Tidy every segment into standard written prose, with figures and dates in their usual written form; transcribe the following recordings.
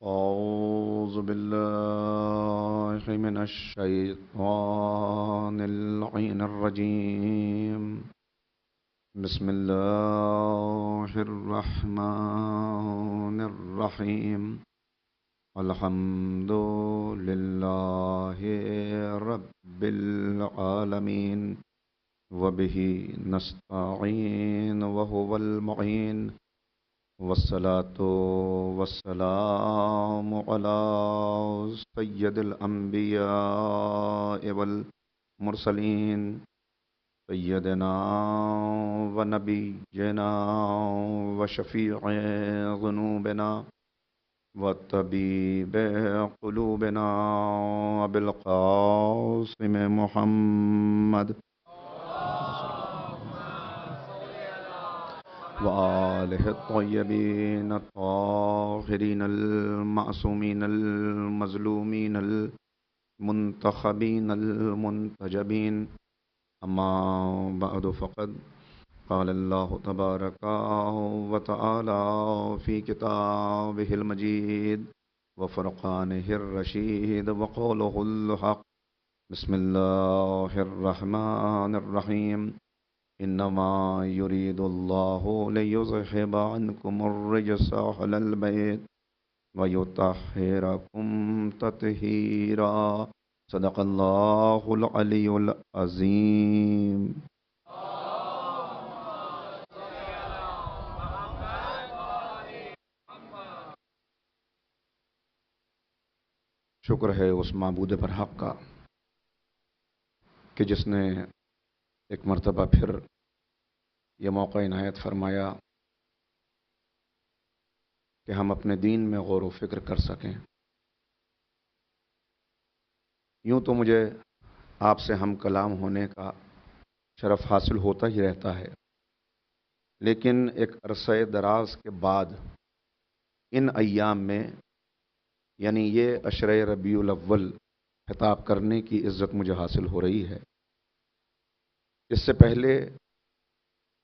أعوذ بالله من الشيطان اللعين الرجيم. بسم الله الرحمن الرحيم. الحمد لله رب العالمين وبه نستعين وهو المعين والصلاة والسلام على سيد الأنبياء والمرسلين سيدنا ونبينا وشفيع ذنوبنا وطبيب قلوبنا أبي القاسم محمد وآله الطيبين الطاهرين المعصومين المظلومين المنتخبين المنتجبين. أما بعد فقد قال الله تبارك وتعالى في كتابه المجيد وفرقانه الرشيد وقوله الحق. بسم الله الرحمن الرحيم. إنما يريد الله ليذهب عنكم الرجس أهل البيت ويطهركم تطهيرا. صدق الله العلي العظيم. شکر ہے اس معبود پر حق کا کہ جس نے ایک مرتبہ پھر یہ موقع عنایت فرمایا کہ ہم اپنے دین میں غور و فکر کر سکیں. یوں تو مجھے آپ سے ہم کلام ہونے کا شرف حاصل ہوتا ہی رہتا ہے، لیکن ایک عرصہ دراز کے بعد ان ایام میں یعنی یہ عشرہ ربیع الاول خطاب کرنے کی عزت مجھے حاصل ہو رہی ہے. اس سے پہلے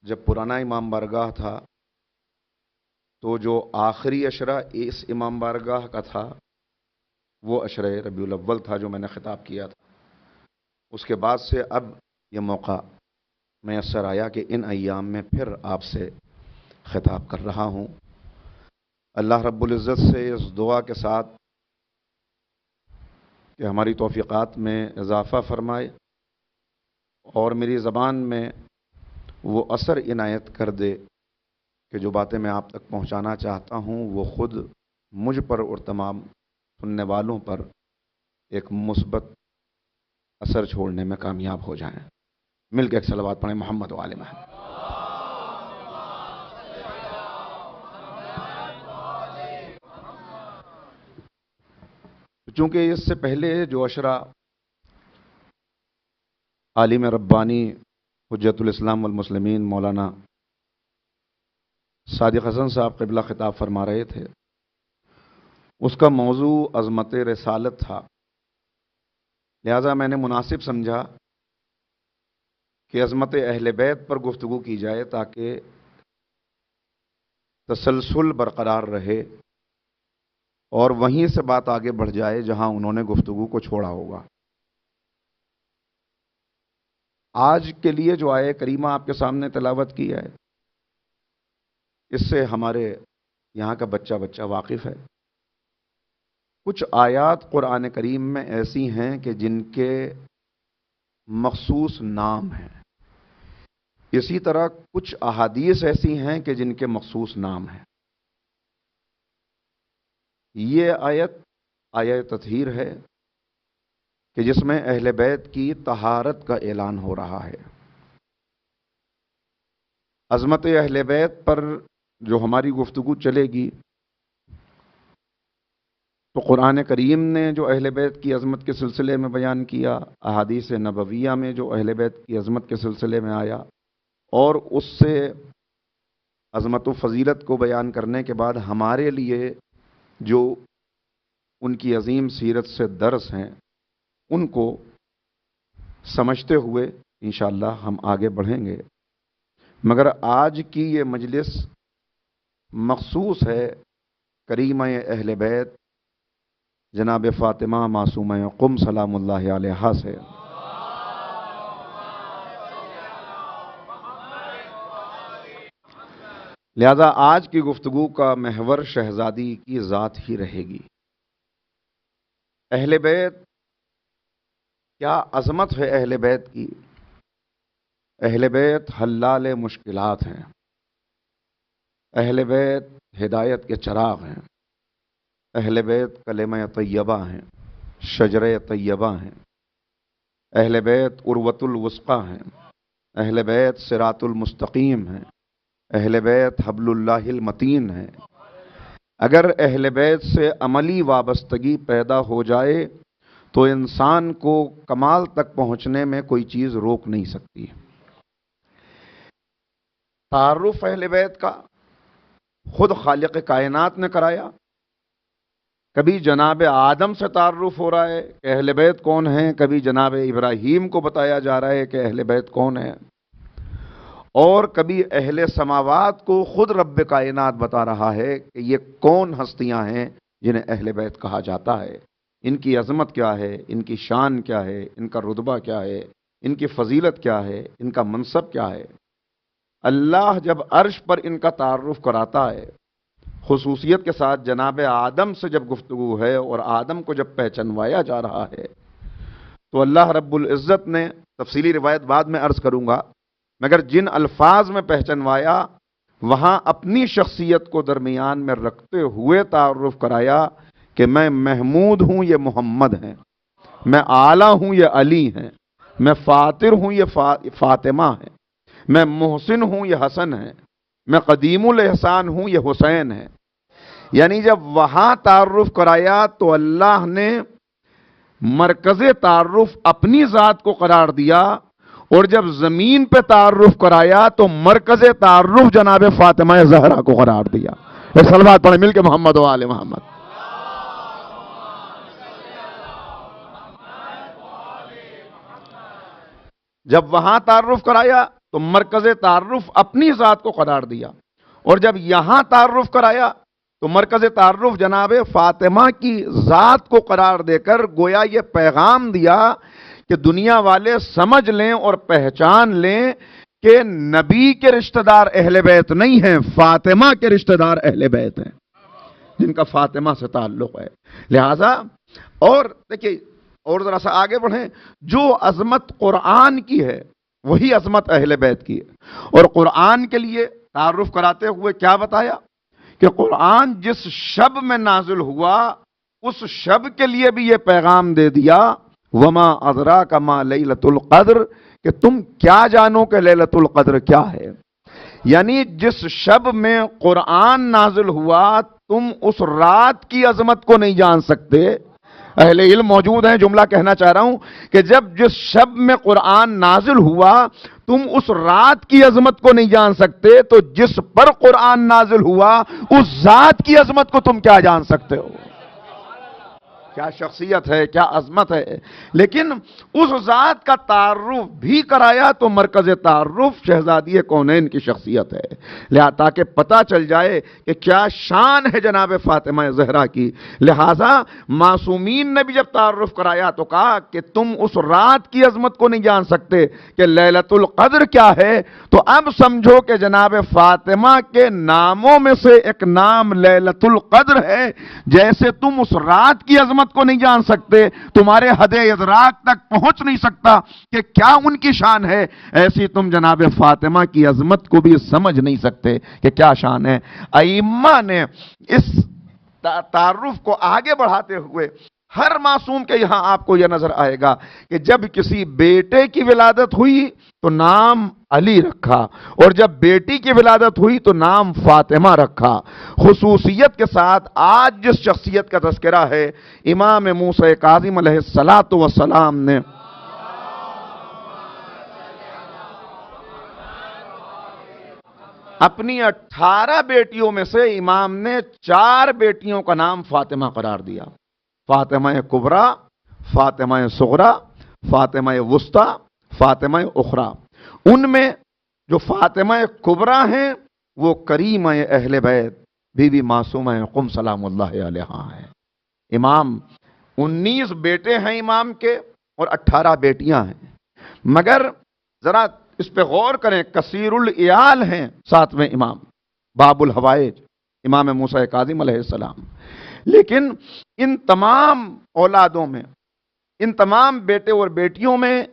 جب پرانا امام بارگاہ تھا تو جو آخری عشرہ اس امام بارگاہ کا تھا وہ عشرہ ربیع الاول تھا جو میں نے خطاب کیا تھا. اس کے بعد سے اب یہ موقع میسر آیا کہ ان ایام میں پھر آپ سے خطاب کر رہا ہوں. اللہ رب العزت سے اس دعا کے ساتھ کہ ہماری توفیقات میں اضافہ فرمائے اور میری زبان میں وہ اثر عنایت کر دے کہ جو باتیں میں آپ تک پہنچانا چاہتا ہوں وہ خود مجھ پر اور تمام سننے والوں پر ایک مثبت اثر چھوڑنے میں کامیاب ہو جائیں. مل کے ایک صلوات پڑھیں محمد و آل محمد. چونکہ اس سے پہلے جو عشرہ عالم ربانی حجت الاسلام والمسلمین مولانا صادق حسن صاحب قبلہ خطاب فرما رہے تھے، اس کا موضوع عظمت رسالت تھا. لہذا میں نے مناسب سمجھا کہ عظمت اہل بیت پر گفتگو کی جائے تاکہ تسلسل برقرار رہے اور وہیں سے بات آگے بڑھ جائے جہاں انہوں نے گفتگو کو چھوڑا ہوگا. آج کے لیے جو آیہ کریمہ آپ کے سامنے تلاوت کی ہے اس سے ہمارے یہاں کا بچہ واقف ہے. کچھ آیات قرآن کریم میں ایسی ہیں کہ جن کے مخصوص نام ہیں، اسی طرح کچھ احادیث ایسی ہیں کہ جن کے مخصوص نام ہیں. یہ آیت تطہیر ہے کہ جس میں اہل بیت کی طہارت کا اعلان ہو رہا ہے. عظمت اہل بیت پر جو ہماری گفتگو چلے گی تو قرآن کریم نے جو اہل بیت کی عظمت کے سلسلے میں بیان کیا، احادیث نبویہ میں جو اہل بیت کی عظمت کے سلسلے میں آیا، اور اس سے عظمت و فضیلت کو بیان کرنے کے بعد ہمارے لیے جو ان کی عظیم سیرت سے درس ہیں ان کو سمجھتے ہوئے انشاءاللہ ہم آگے بڑھیں گے. مگر آج کی یہ مجلس مخصوص ہے کریمہ اہل بیت جناب فاطمہ معصومہ قم سلام اللہ علیہا سے لہذا آج کی گفتگو کا محور شہزادی کی ذات ہی رہے گی۔ اہل بیت، کیا عظمت ہے اہل بیت کی۔ اہل بیت حلال مشکلات ہیں، اہل بیت ہدایت کے چراغ ہیں، اہل بیت کلمہ طیبہ ہیں، شجرہ طیبہ ہیں، اہل بیت عروۃ الوثقی ہیں، اہل بیت صراط المستقیم ہیں، اہل بیت حبل اللہ المتین ہے۔ اگر اہل بیت سے عملی وابستگی پیدا ہو جائے تو انسان کو کمال تک پہنچنے میں کوئی چیز روک نہیں سکتی۔ تعارف اہل بیت کا خود خالق کائنات نے کرایا۔ کبھی جناب آدم سے تعارف ہو رہا ہے کہ اہل بیت کون ہیں، کبھی جناب ابراہیم کو بتایا جا رہا ہے کہ اہل بیت کون ہیں، اور کبھی اہل سماوات کو خود رب کائنات بتا رہا ہے کہ یہ کون ہستیاں ہیں جنہیں اہل بیت کہا جاتا ہے، ان کی عظمت کیا ہے، ان کی شان کیا ہے، ان کا رتبہ کیا ہے، ان کی فضیلت کیا ہے، ان کا منصب کیا ہے۔ اللہ جب عرش پر ان کا تعارف کراتا ہے، خصوصیت کے ساتھ جناب آدم سے جب گفتگو ہے اور آدم کو جب پہچنوایا جا رہا ہے، تو اللہ رب العزت نے، تفصیلی روایت بعد میں عرض کروں گا، مگر جن الفاظ میں پہچنوایا وہاں اپنی شخصیت کو درمیان میں رکھتے ہوئے تعارف کرایا کہ میں محمود ہوں، یہ محمد ہیں، میں اعلیٰ ہوں، یہ علی ہیں، میں فاطر ہوں، یہ فاطمہ ہیں، میں محسن ہوں، یہ حسن ہیں، میں قدیم الاحسان ہوں، یہ حسین ہیں۔ یعنی جب وہاں تعارف کرایا تو اللہ نے مرکز تعارف اپنی ذات کو قرار دیا، اور جب زمین پہ تعارف کرایا تو مرکز تعارف جناب فاطمہ زہرا کو قرار دیا۔ ایک صلوات پڑھیں مل کے محمد و آل محمد۔ جب وہاں تعارف کرایا تو مرکز تعارف اپنی ذات کو قرار دیا، اور جب یہاں تعارف کرایا تو مرکز تعارف جناب فاطمہ کی ذات کو قرار دے کر گویا یہ پیغام دیا کہ دنیا والے سمجھ لیں اور پہچان لیں کہ نبی کے رشتہ دار اہل بیت نہیں ہیں، فاطمہ کے رشتہ دار اہل بیت ہیں جن کا فاطمہ سے تعلق ہے۔ لہذا اور دیکھیے، اور ذرا سا آگے بڑھیں، جو عظمت قرآن کی ہے وہی عظمت اہل بیت کی ہے۔ اور قرآن کے لیے تعارف کراتے ہوئے کیا بتایا کہ قرآن جس شب میں نازل ہوا اس شب کے لیے بھی یہ پیغام دے دیا، وما ادراک ما لیلۃ القدر، کہ تم کیا جانو کہ لیلۃ القدر کیا ہے۔ یعنی جس شب میں قرآن نازل ہوا تم اس رات کی عظمت کو نہیں جان سکتے۔ اہل علم موجود ہیں، جملہ کہنا چاہ رہا ہوں کہ جس شب میں قرآن نازل ہوا تم اس رات کی عظمت کو نہیں جان سکتے، تو جس پر قرآن نازل ہوا اس ذات کی عظمت کو تم کیا جان سکتے ہو۔ کیا شخصیت ہے، کیا عظمت ہے۔ لیکن اس ذات کا تعارف بھی کرایا تو مرکز تعارف شہزادی کونین کی شخصیت ہے، لہذا تاکہ پتہ چل جائے کہ کیا شان ہے جناب فاطمہ زہرا کی۔ لہذا معصومین نے بھی جب تعارف کرایا تو کہا کہ تم اس رات کی عظمت کو نہیں جان سکتے کہ لیلۃ القدر کیا ہے، تو اب سمجھو کہ جناب فاطمہ کے ناموں میں سے ایک نام لیلۃ القدر ہے۔ جیسے تم اس رات کی عظمت کو نہیں جان سکتے، تمہارے حد ادراک تک پہنچ نہیں سکتا کہ کیا ان کی شان ہے، ایسی تم جناب فاطمہ کی عظمت کو بھی سمجھ نہیں سکتے کہ کیا شان ہے۔ ائمہ نے اس تعارف کو آگے بڑھاتے ہوئے ہر معصوم کے یہاں آپ کو یہ نظر آئے گا کہ جب کسی بیٹے کی ولادت ہوئی تو نام علی رکھا، اور جب بیٹی کی ولادت ہوئی تو نام فاطمہ رکھا۔ خصوصیت کے ساتھ آج جس شخصیت کا تذکرہ ہے، امام موسیٰ کاظم علیہ السلام نے اپنی 18 بیٹیوں میں سے امام نے 4 بیٹیوں کا نام فاطمہ قرار دیا، فاطمہ کبریٰ، فاطمہ صغریٰ، فاطمہ وسطیٰ، فاطمہ اخریٰ۔ ان میں جو فاطمہ کبریٰ ہیں وہ کریمہ اہل بیت بی بی معصومہ قم سلام اللہ علیہا ہیں۔ امام 19 بیٹے ہیں امام کے اور 18 بیٹیاں ہیں، مگر ذرا اس پہ غور کریں، کثیر العیال ہیں 7ویں امام، باب الحوائج امام موسیٰ کاظم علیہ السلام، لیکن ان تمام اولادوں میں، ان تمام بیٹے اور بیٹیوں میں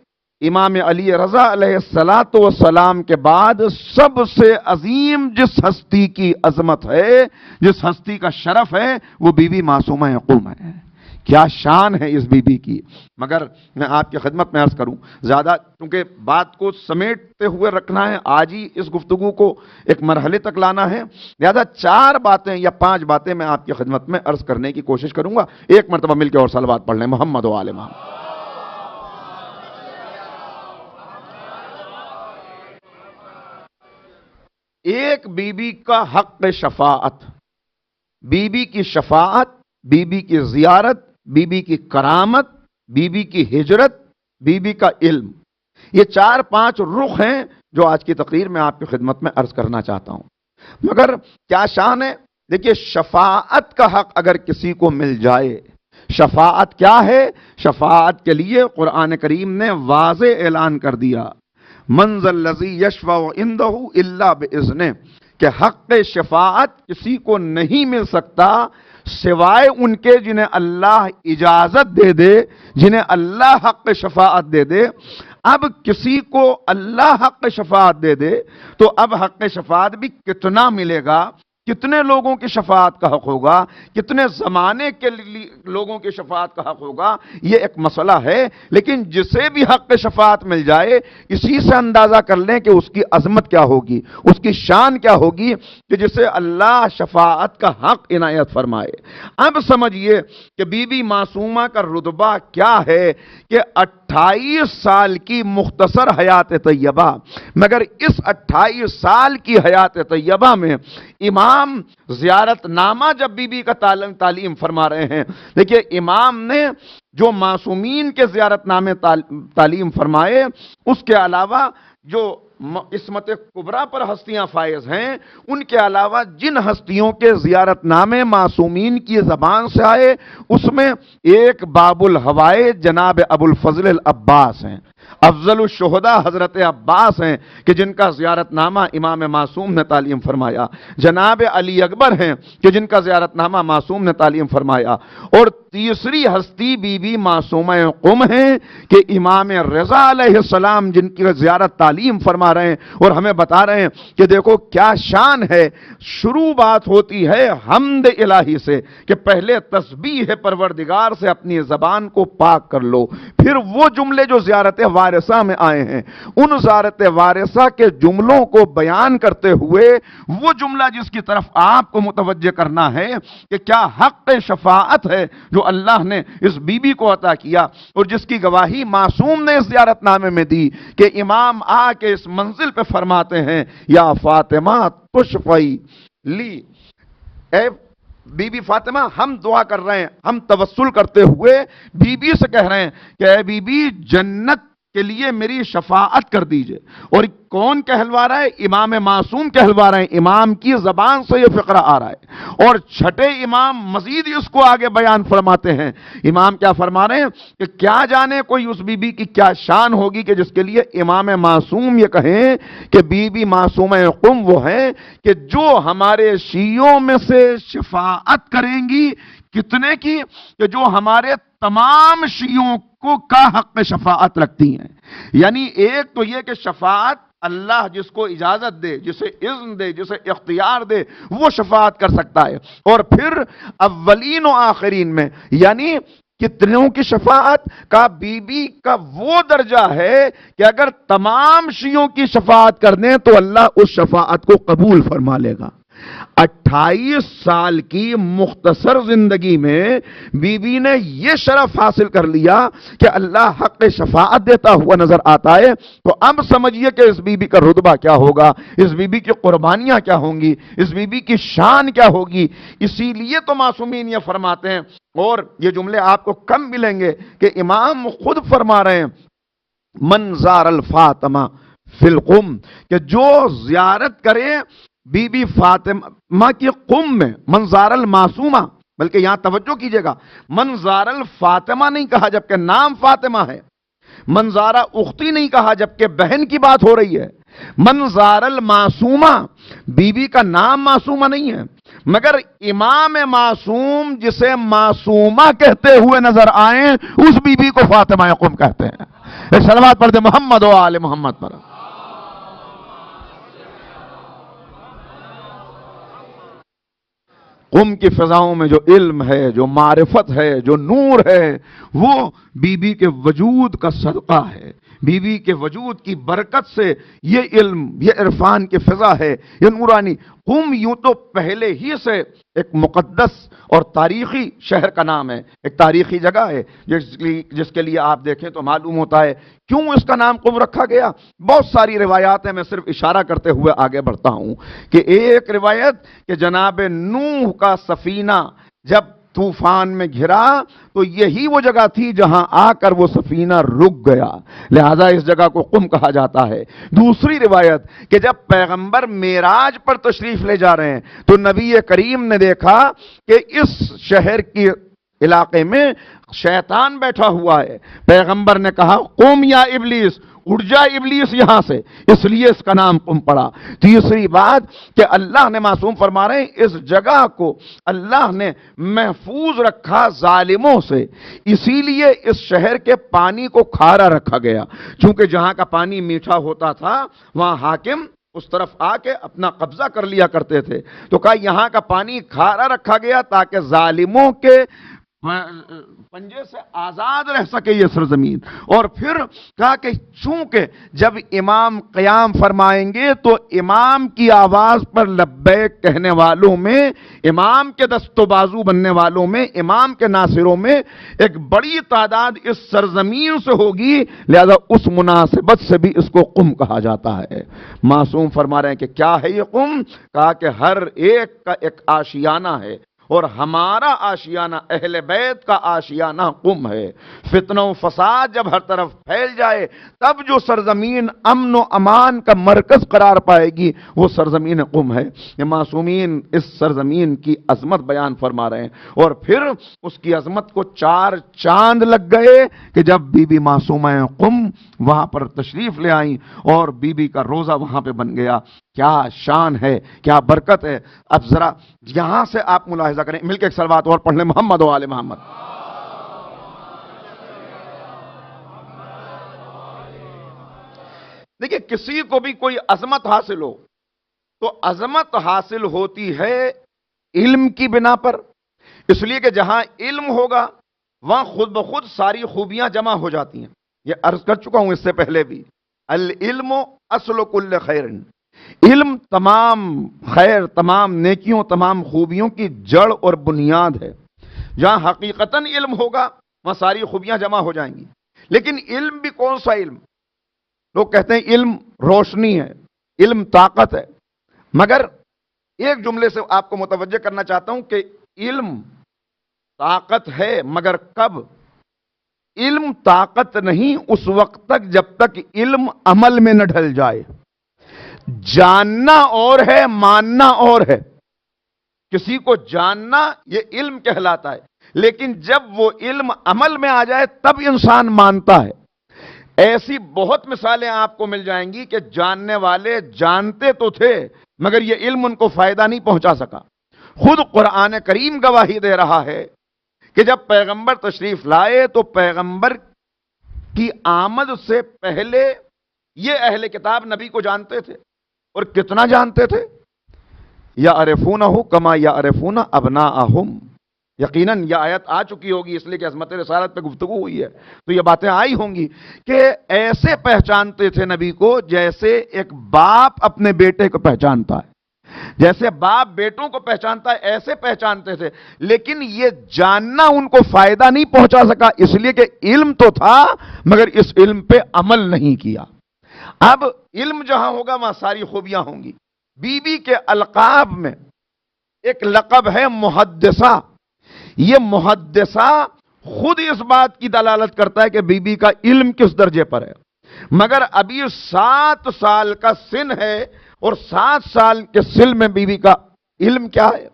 امام علی رضا علیہ السلام کے بعد سب سے عظیم جس ہستی کی عظمت ہے، جس ہستی کا شرف ہے، وہ بی بی معصومہ قم ہے۔ کیا شان ہے اس بی بی کی! مگر میں آپ کی خدمت میں عرض کروں، زیادہ کیونکہ بات کو سمیٹتے ہوئے رکھنا ہے، آج ہی اس گفتگو کو ایک مرحلے تک لانا ہے، لہذا 4 باتیں یا 5 باتیں میں آپ کی خدمت میں عرض کرنے کی کوشش کروں گا۔ ایک مرتبہ مل کے اور صلوات پڑھ لیں، محمد و آل محمد۔ ایک بی بی کا حق شفاعت، بی بی کی شفاعت، بی بی کی زیارت، بی بی کی کرامت، بی بی کی ہجرت، بی بی کا علم، یہ 4-5 رخ ہیں جو آج کی تقریر میں آپ کی خدمت میں عرض کرنا چاہتا ہوں۔ مگر کیا شان ہے! دیکھیے، شفاعت کا حق اگر کسی کو مل جائے، شفاعت کیا ہے؟ شفاعت کے لیے قرآن کریم نے واضح اعلان کر دیا، من ذا الذی یشفع عندہ الا باذنہ، کہ حق شفاعت کسی کو نہیں مل سکتا سوائے ان کے جنہیں اللہ اجازت دے دے، جنہیں اللہ حق شفاعت دے دے۔ اب کسی کو اللہ حق شفاعت دے دے تو اب حق شفاعت بھی کتنا ملے گا، کتنے لوگوں کی شفاعت کا حق ہوگا، کتنے زمانے کے لوگوں کی شفاعت کا حق ہوگا، یہ ایک مسئلہ ہے۔ لیکن جسے بھی حق شفاعت مل جائے، اسی سے اندازہ کر لیں کہ اس کی عظمت کیا ہوگی، اس کی شان کیا ہوگی، کہ جسے اللہ شفاعت کا حق عنایت فرمائے۔ اب سمجھیے کہ بی بی معصومہ کا رتبہ کیا ہے، کہ 28 سال کی مختصر حیات طیبہ، مگر اس 28 سال کی حیات طیبہ میں امام زیارت نامہ جب بی بی کا تعلیم فرما رہے ہیں، دیکھیے امام نے جو معصومین کے زیارت نامے تعلیم فرمائے، اس کے علاوہ جو عصمت کبریٰ پر ہستیاں فائز ہیں، ان کے علاوہ جن ہستیوں کے زیارت نامے معصومین کی زبان سے آئے، اس میں ایک باب الحوائج جناب ابو الفضل العباس ہیں، افضل الشہداء حضرت عباس ہیں کہ جن کا زیارت نامہ امام معصوم نے تعلیم فرمایا، جناب علی اکبر ہیں کہ جن کا زیارت نامہ معصوم نے تعلیم فرمایا، اور تیسری ہستی بی بی معصومہ قم ہیں کہ امام رضا علیہ السلام جن کی زیارت تعلیم فرما رہے ہیں اور ہمیں بتا رہے ہیں کہ دیکھو کیا شان ہے۔ شروع بات ہوتی ہے حمد الہی سے کہ پہلے تسبیح پروردگار سے اپنی زبان کو پاک کر لو، پھر وہ جملے جو زیارت وارثہ میں آئے ہیں، ان زیارت وارثہ کے جملوں کو بیان کرتے ہوئے وہ جملہ جس کی طرف آپ کو متوجہ کرنا ہے کہ کیا حق شفاعت ہے جو اللہ نے اس بی بی کو عطا کیا، اور جس کی گواہی معصوم نے اس زیارت نامے میں دی کہ امام آ کے اس منزل پہ فرماتے ہیں، یا فاطمہ تشفعی لی، اے بی بی فاطمہ ہم دعا کر رہے ہیں، ہم توسل کرتے ہوئے بی بی سے کہہ رہے ہیں کہ اے بی بی جنت کے لیے میری شفاعت کر دیجئے۔ اور کون کہلوا رہا ہے؟ امام معصوم کہلوا رہے ہیں، امام کی زبان سے یہ فقرہ آ رہا ہے۔ اور چھٹے امام مزید اس کو آگے بیان فرماتے ہیں، امام کیا فرما رہے ہیں کہ کیا جانے کوئی اس بی بی کی کیا شان ہوگی کہ جس کے لیے امام معصوم یہ کہیں کہ بی بی معصومہ قم وہ ہیں کہ جو ہمارے شیعوں میں سے شفاعت کریں گی، کتنے کی؟ کہ جو ہمارے تمام شیعوں کو کا حق شفاعت رکھتی ہیں۔ یعنی ایک تو یہ کہ شفاعت اللہ جس کو اجازت دے، جسے اذن دے، جسے اختیار دے، وہ شفاعت کر سکتا ہے، اور پھر اولین و آخرین میں یعنی کتنوں کی شفاعت کا بی بی کا وہ درجہ ہے کہ اگر تمام شیعوں کی شفاعت کر دیں تو اللہ اس شفاعت کو قبول فرما لے گا۔ 28 سال کی مختصر زندگی میں بی بی نے یہ شرف حاصل کر لیا کہ اللہ حق شفاعت دیتا ہوا نظر آتا ہے۔ تو اب سمجھیے کہ اس بی بی کا رتبہ کیا ہوگا، اس بی بی کی قربانیاں کیا ہوں گی، اس بی بی کی شان کیا ہوگی۔ اسی لیے تو معصومین یہ فرماتے ہیں، اور یہ جملے آپ کو کم ملیں گے کہ امام خود فرما رہے ہیں، من زار الفاطمہ فی القم، کہ جو زیارت کرے بی بی فاطمہ کی قم میں، منظار المعصومہ بلکہ یہاں توجہ کیجئے گا، منظار الفاطمہ نہیں کہا جبکہ نام فاطمہ ہے، منظارہ اختی نہیں کہا جبکہ بہن کی بات ہو رہی ہے، منظار المعصومہ بی بی کا نام معصومہ نہیں ہے، مگر امام معصوم جسے معصومہ کہتے ہوئے نظر آئیں اس بی بی کو فاطمہ قم کہتے ہیں۔ ایک صلوات پڑھ دے محمد و آل محمد پر۔ قم کی فضاؤں میں جو علم ہے، جو معرفت ہے، جو نور ہے، وہ بی بی کے وجود کا صدقہ ہے، بی بی کے وجود کی برکت سے یہ علم، یہ عرفان کی فضا ہے، یہ نورانی۔ قم یوں تو پہلے ہی سے ایک مقدس اور تاریخی شہر کا نام ہے، ایک تاریخی جگہ ہے، جس کے لیے آپ دیکھیں تو معلوم ہوتا ہے کیوں اس کا نام قم رکھا گیا۔ بہت ساری روایات ہیں، میں صرف اشارہ کرتے ہوئے آگے بڑھتا ہوں کہ ایک روایت کہ جناب نوح کا سفینہ جب طوفان میں گھرا تو یہی وہ جگہ تھی جہاں آ کر وہ سفینہ رک گیا، لہذا اس جگہ کو قم کہا جاتا ہے۔ دوسری روایت کہ جب پیغمبر معراج پر تشریف لے جا رہے ہیں تو نبی کریم نے دیکھا کہ اس شہر کی علاقے میں شیطان بیٹھا ہوا ہے، پیغمبر نے کہا قم یا ابلیس، اٹھ جا ابلیس یہاں سے، اس لیے اس کا نام قم پڑا۔ تیسری بات کہ اللہ نے معصوم فرما رہے ہیں اس جگہ کو اللہ نے محفوظ رکھا ظالموں سے، اسی لیے اس شہر کے پانی کو کھارا رکھا گیا، چونکہ جہاں کا پانی میٹھا ہوتا تھا وہاں حاکم اس طرف آ کے اپنا قبضہ کر لیا کرتے تھے، تو کہا یہاں کا پانی کھارا رکھا گیا تاکہ ظالموں کے پنجے سے آزاد رہ سکے یہ سرزمین۔ اور پھر کہا کہ چونکہ جب امام قیام فرمائیں گے تو امام کی آواز پر لبیک کہنے والوں میں، امام کے دست و بازو بننے والوں میں، امام کے ناصروں میں ایک بڑی تعداد اس سرزمین سے ہوگی، لہذا اس مناسبت سے بھی اس کو قم کہا جاتا ہے۔ معصوم فرما رہے ہیں کہ کیا ہے یہ قم؟ کہا کہ ہر ایک کا ایک آشیانہ ہے، اور ہمارا آشیانہ اہل بیت کا آشیانہ قم ہے۔ فتنہ و فساد جب ہر طرف پھیل جائے تب جو سرزمین امن و امان کا مرکز قرار پائے گی وہ سرزمین قم ہے۔ یہ معصومین اس سرزمین کی عظمت بیان فرما رہے ہیں، اور پھر اس کی عظمت کو 4 چاند لگ گئے کہ جب بی بی معصومہ قم وہاں پر تشریف لے آئیں اور بی بی کا روزہ وہاں پہ بن گیا۔ کیا شان ہے، کیا برکت ہے۔ اب ذرا یہاں سے آپ ملاحظہ کریں، مل کے ایک صلوات اور پڑھ لیں محمد و آل محمد۔ دیکھیں کسی کو بھی کوئی عظمت حاصل ہو تو عظمت حاصل ہوتی ہے علم کی بنا پر، اس لیے کہ جہاں علم ہوگا وہاں خود بخود ساری خوبیاں جمع ہو جاتی ہیں۔ یہ عرض کر چکا ہوں اس سے پہلے بھی، العلم اصل کل خیر، علم تمام خیر، تمام نیکیوں، تمام خوبیوں کی جڑ اور بنیاد ہے۔ جہاں حقیقتاً علم ہوگا وہاں ساری خوبیاں جمع ہو جائیں گی۔ لیکن علم بھی کون سا علم؟ لوگ کہتے ہیں علم روشنی ہے، علم طاقت ہے، مگر ایک جملے سے آپ کو متوجہ کرنا چاہتا ہوں کہ علم طاقت ہے، مگر کب؟ علم طاقت نہیں اس وقت تک جب تک علم عمل میں نہ ڈھل جائے۔ جاننا اور ہے، ماننا اور ہے۔ کسی کو جاننا یہ علم کہلاتا ہے، لیکن جب وہ علم عمل میں آ جائے تب انسان مانتا ہے۔ ایسی بہت مثالیں آپ کو مل جائیں گی کہ جاننے والے جانتے تو تھے مگر یہ علم ان کو فائدہ نہیں پہنچا سکا۔ خود قرآن کریم گواہی دے رہا ہے کہ جب پیغمبر تشریف لائے تو پیغمبر کی آمد سے پہلے یہ اہل کتاب نبی کو جانتے تھے، اور کتنا جانتے تھے؟ یعرفونہ کما یعرفون ابناءہم۔ یقیناً یہ آیت آ چکی ہوگی اس لیے کہ عظمت رسالت پہ گفتگو ہوئی ہے تو یہ باتیں آئی ہوں گی کہ ایسے پہچانتے تھے نبی کو جیسے ایک باپ اپنے بیٹے کو پہچانتا ہے، جیسے باپ بیٹوں کو پہچانتا ہے ایسے پہچانتے تھے، لیکن یہ جاننا ان کو فائدہ نہیں پہنچا سکا اس لیے کہ علم تو تھا مگر اس علم پہ عمل نہیں کیا۔ اب علم جہاں ہوگا وہاں ساری خوبیاں ہوں گی۔ بی بی کے القاب میں ایک لقب ہے محدثہ۔ یہ محدثہ خود اس بات کی دلالت کرتا ہے کہ بی بی کا علم کس درجے پر ہے، مگر ابھی 7 سال کا سن ہے اور 7 سال کے سن میں بی بی کا علم کیا ہے؟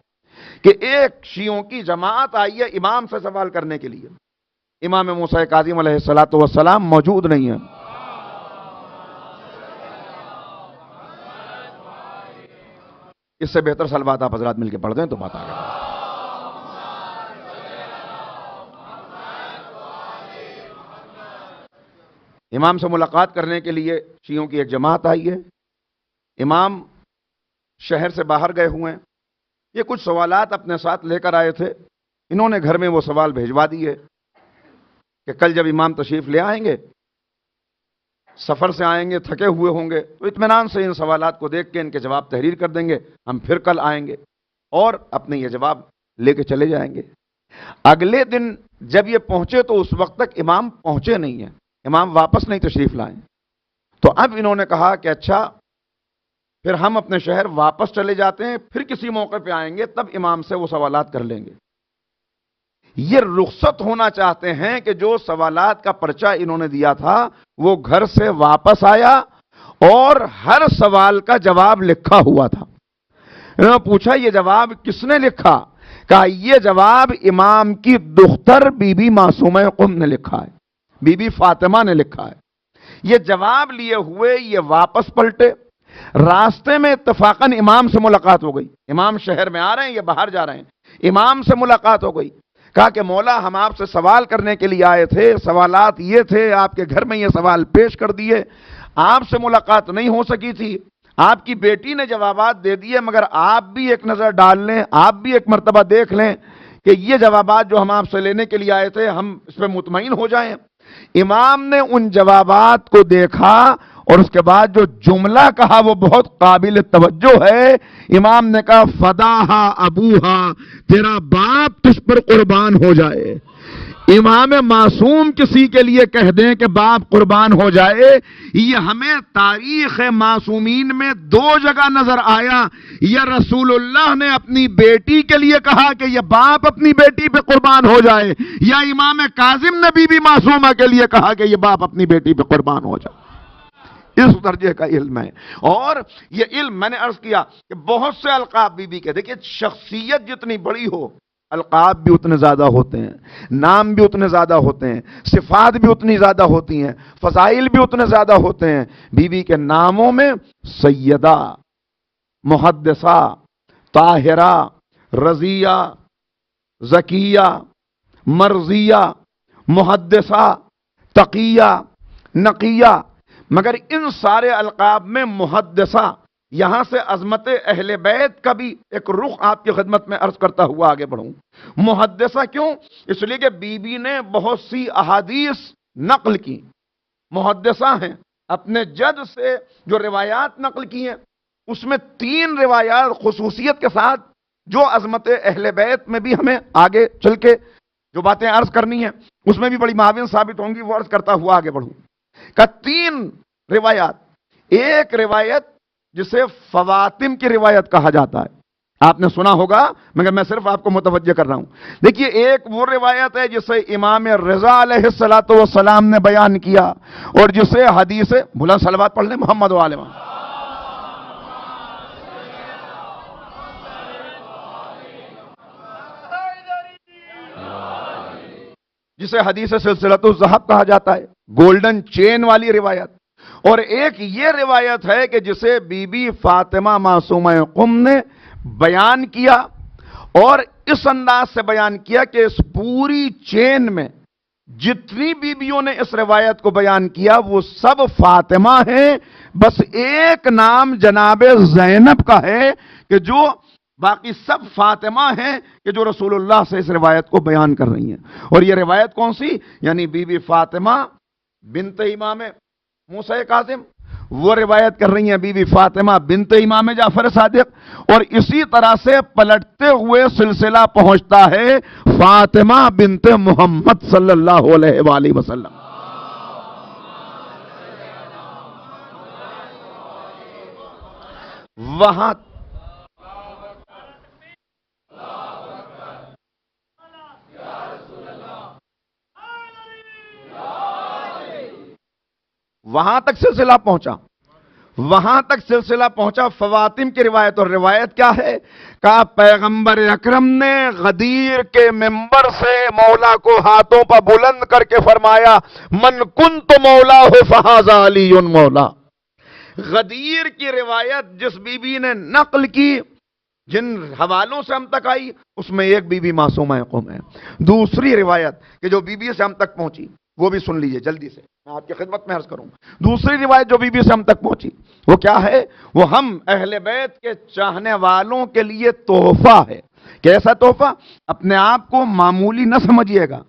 کہ ایک شیعوں کی جماعت آئی ہے امام سے سوال کرنے کے لیے، امام موسیٰ کاظم علیہ الصلوۃ والسلام موجود نہیں ہے. اس سے بہتر صلوات آپ حضرات مل کے پڑھ دیں تو بات آگے. امام سے ملاقات کرنے کے لیے شیعوں کی ایک جماعت آئی ہے. امام شہر سے باہر گئے ہوئے ہیں. یہ کچھ سوالات اپنے ساتھ لے کر آئے تھے. انہوں نے گھر میں وہ سوال بھیجوا دیے کہ کل جب امام تشریف لے آئیں گے، سفر سے آئیں گے، تھکے ہوئے ہوں گے، تو اطمینان سے ان سوالات کو دیکھ کے ان کے جواب تحریر کر دیں گے. ہم پھر کل آئیں گے اور اپنے یہ جواب لے کے چلے جائیں گے. اگلے دن جب یہ پہنچے تو اس وقت تک امام پہنچے نہیں ہیں، امام واپس نہیں تشریف لائیں. تو اب انہوں نے کہا کہ اچھا پھر ہم اپنے شہر واپس چلے جاتے ہیں، پھر کسی موقع پہ آئیں گے تب امام سے وہ سوالات کر لیں گے. یہ رخصت ہونا چاہتے ہیں کہ جو سوالات کا پرچہ انہوں نے دیا تھا وہ گھر سے واپس آیا اور ہر سوال کا جواب لکھا ہوا تھا. انہوں نے پوچھا یہ جواب کس نے لکھا؟ کہا یہ جواب امام کی دختر بی بی معصومہ قم نے لکھا ہے، بی بی فاطمہ نے لکھا ہے. یہ جواب لیے ہوئے یہ واپس پلٹے. راستے میں اتفاقاً امام سے ملاقات ہو گئی. امام شہر میں آ رہے ہیں، یہ باہر جا رہے ہیں. امام سے ملاقات ہو گئی. کہا کہ مولا ہم آپ سے سوال کرنے کے لیے آئے تھے، سوالات یہ تھے، آپ کے گھر میں یہ سوال پیش کر دیے. آپ سے ملاقات نہیں ہو سکی تھی، آپ کی بیٹی نے جوابات دے دیے، مگر آپ بھی ایک نظر ڈال لیں، آپ بھی ایک مرتبہ دیکھ لیں کہ یہ جوابات جو ہم آپ سے لینے کے لیے آئے تھے ہم اس پہ مطمئن ہو جائیں. امام نے ان جوابات کو دیکھا اور اس کے بعد جو جملہ کہا وہ بہت قابل توجہ ہے. امام نے کہا فداہا ابوہا، تیرا باپ تجھ پر قربان ہو جائے. امام معصوم کسی کے لیے کہہ دیں کہ باپ قربان ہو جائے، یہ ہمیں تاریخ معصومین میں دو جگہ نظر آیا. یا رسول اللہ نے اپنی بیٹی کے لیے کہا کہ یہ باپ اپنی بیٹی پہ قربان ہو جائے، یا امام کاظم نے بی بی معصومہ کے لیے کہا کہ یہ باپ اپنی بیٹی پہ قربان ہو جائے. اس درجے کا علم ہے. اور یہ علم میں نے عرض کیا کہ بہت سے القاب بی بی کے، دیکھیے شخصیت جتنی بڑی ہو القاب بھی اتنے زیادہ ہوتے ہیں، نام بھی اتنے زیادہ ہوتے ہیں، صفات بھی اتنی زیادہ ہوتی ہیں، فضائل بھی اتنے زیادہ ہوتے ہیں. بی بی کے ناموں میں سیدہ، محدثہ، طاہرہ، رضیہ، زکیہ، مرضیہ، محدثہ، تقیہ، نقیہ. مگر ان سارے القاب میں محدثہ، یہاں سے عظمت اہل بیت کا بھی ایک رخ آپ کی خدمت میں عرض کرتا ہوا آگے بڑھوں. محدثہ کیوں؟ اس لیے کہ بی بی نے بہت سی احادیث نقل کی، محدثہ ہیں. اپنے جد سے جو روایات نقل کی ہیں اس میں 3 روایات خصوصیت کے ساتھ جو عظمت اہل بیت میں بھی ہمیں آگے چل کے جو باتیں عرض کرنی ہیں اس میں بھی بڑی معاون ثابت ہوں گی، وہ عرض کرتا ہوا آگے بڑھوں. کہ 3 روایات. ایک روایت جسے فواتم کی روایت کہا جاتا ہے، آپ نے سنا ہوگا مگر میں صرف آپ کو متوجہ کر رہا ہوں. دیکھیے ایک وہ روایت ہے جسے امام رضا علیہ الصلوۃ والسلام نے بیان کیا اور جسے حدیث بلند صلوات پڑھ لیں محمد و آل محمد، جسے حدیث سلسلۃ الذہب کہا جاتا ہے، گولڈن چین والی روایت. اور ایک یہ روایت ہے کہ جسے بی بی فاطمہ معصومہ قم نے بیان کیا اور اس انداز سے بیان کیا کہ اس پوری چین میں جتنی بیویوں نے اس روایت کو بیان کیا وہ سب فاطمہ ہیں، بس ایک نام جناب زینب کا ہے کہ جو باقی سب فاطمہ ہیں کہ جو رسول اللہ سے اس روایت کو بیان کر رہی ہیں. اور یہ روایت کون سی؟ یعنی بی بی فاطمہ بنت امام موسیٰ کاظم، وہ روایت کر رہی ہیں بی بی فاطمہ بنت امام جعفر صادق. اور اسی طرح سے پلٹتے ہوئے سلسلہ پہنچتا ہے فاطمہ بنت محمد صلی اللہ علیہ وآلہ وسلم. وہاں وہاں تک سلسلہ پہنچا. وہاں تک سلسلہ پہنچا فواتم کی روایت، اور روایت کیا ہے؟ کہا پیغمبر اکرم نے غدیر کے منبر سے مولا کو ہاتھوں پر بلند کر کے فرمایا من کنت مولا ہو فہذا علی مولا۔ غدیر کی روایت جس بی بی نے نقل کی، جن حوالوں سے ہم تک آئی، اس میں ایک بی بی معصومہ قوم ہے۔ دوسری روایت کہ جو بی بی سے ہم تک پہنچی وہ بھی سن لیجئے جلدی سے، میں آپ کی خدمت میں عرض کروں۔ دوسری روایت جو بی بی سے ہم تک پہنچی وہ کیا ہے؟ وہ ہم اہل بیت کے چاہنے والوں کے لیے تحفہ ہے۔ کیسا تحفہ؟ اپنے آپ کو معمولی نہ سمجھیے گا۔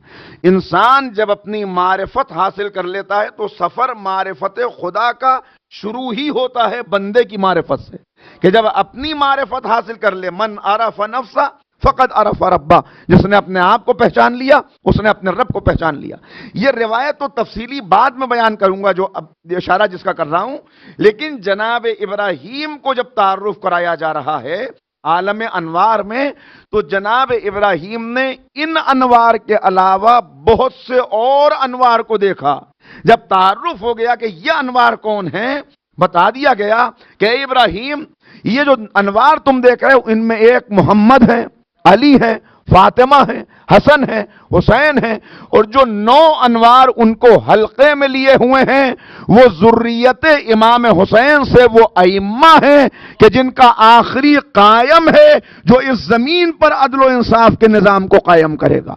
انسان جب اپنی معرفت حاصل کر لیتا ہے تو سفر معرفت خدا کا شروع ہی ہوتا ہے بندے کی معرفت سے، کہ جب اپنی معرفت حاصل کر لے، من عرف نفسہ فقد عرف ربہ، جس نے اپنے آپ کو پہچان لیا اس نے اپنے رب کو پہچان لیا۔ یہ روایت تو تفصیلی بعد میں بیان کروں گا، جو اب اشارہ جس کا کر رہا ہوں، لیکن جناب ابراہیم کو جب تعارف کرایا جا رہا ہے عالم انوار میں، تو جناب ابراہیم نے ان انوار کے علاوہ بہت سے اور انوار کو دیکھا۔ جب تعارف ہو گیا کہ یہ انوار کون ہیں، بتا دیا گیا کہ اے ابراہیم یہ جو انوار تم دیکھ رہے ہو ان میں ایک محمد ہے، علی ہے، فاطمہ ہے، حسن ہے، حسین ہے، اور جو 9 انوار ان کو حلقے میں لیے ہوئے ہیں وہ ذریت امام حسین سے وہ ائمہ ہیں کہ جن کا آخری قائم ہے جو اس زمین پر عدل و انصاف کے نظام کو قائم کرے گا۔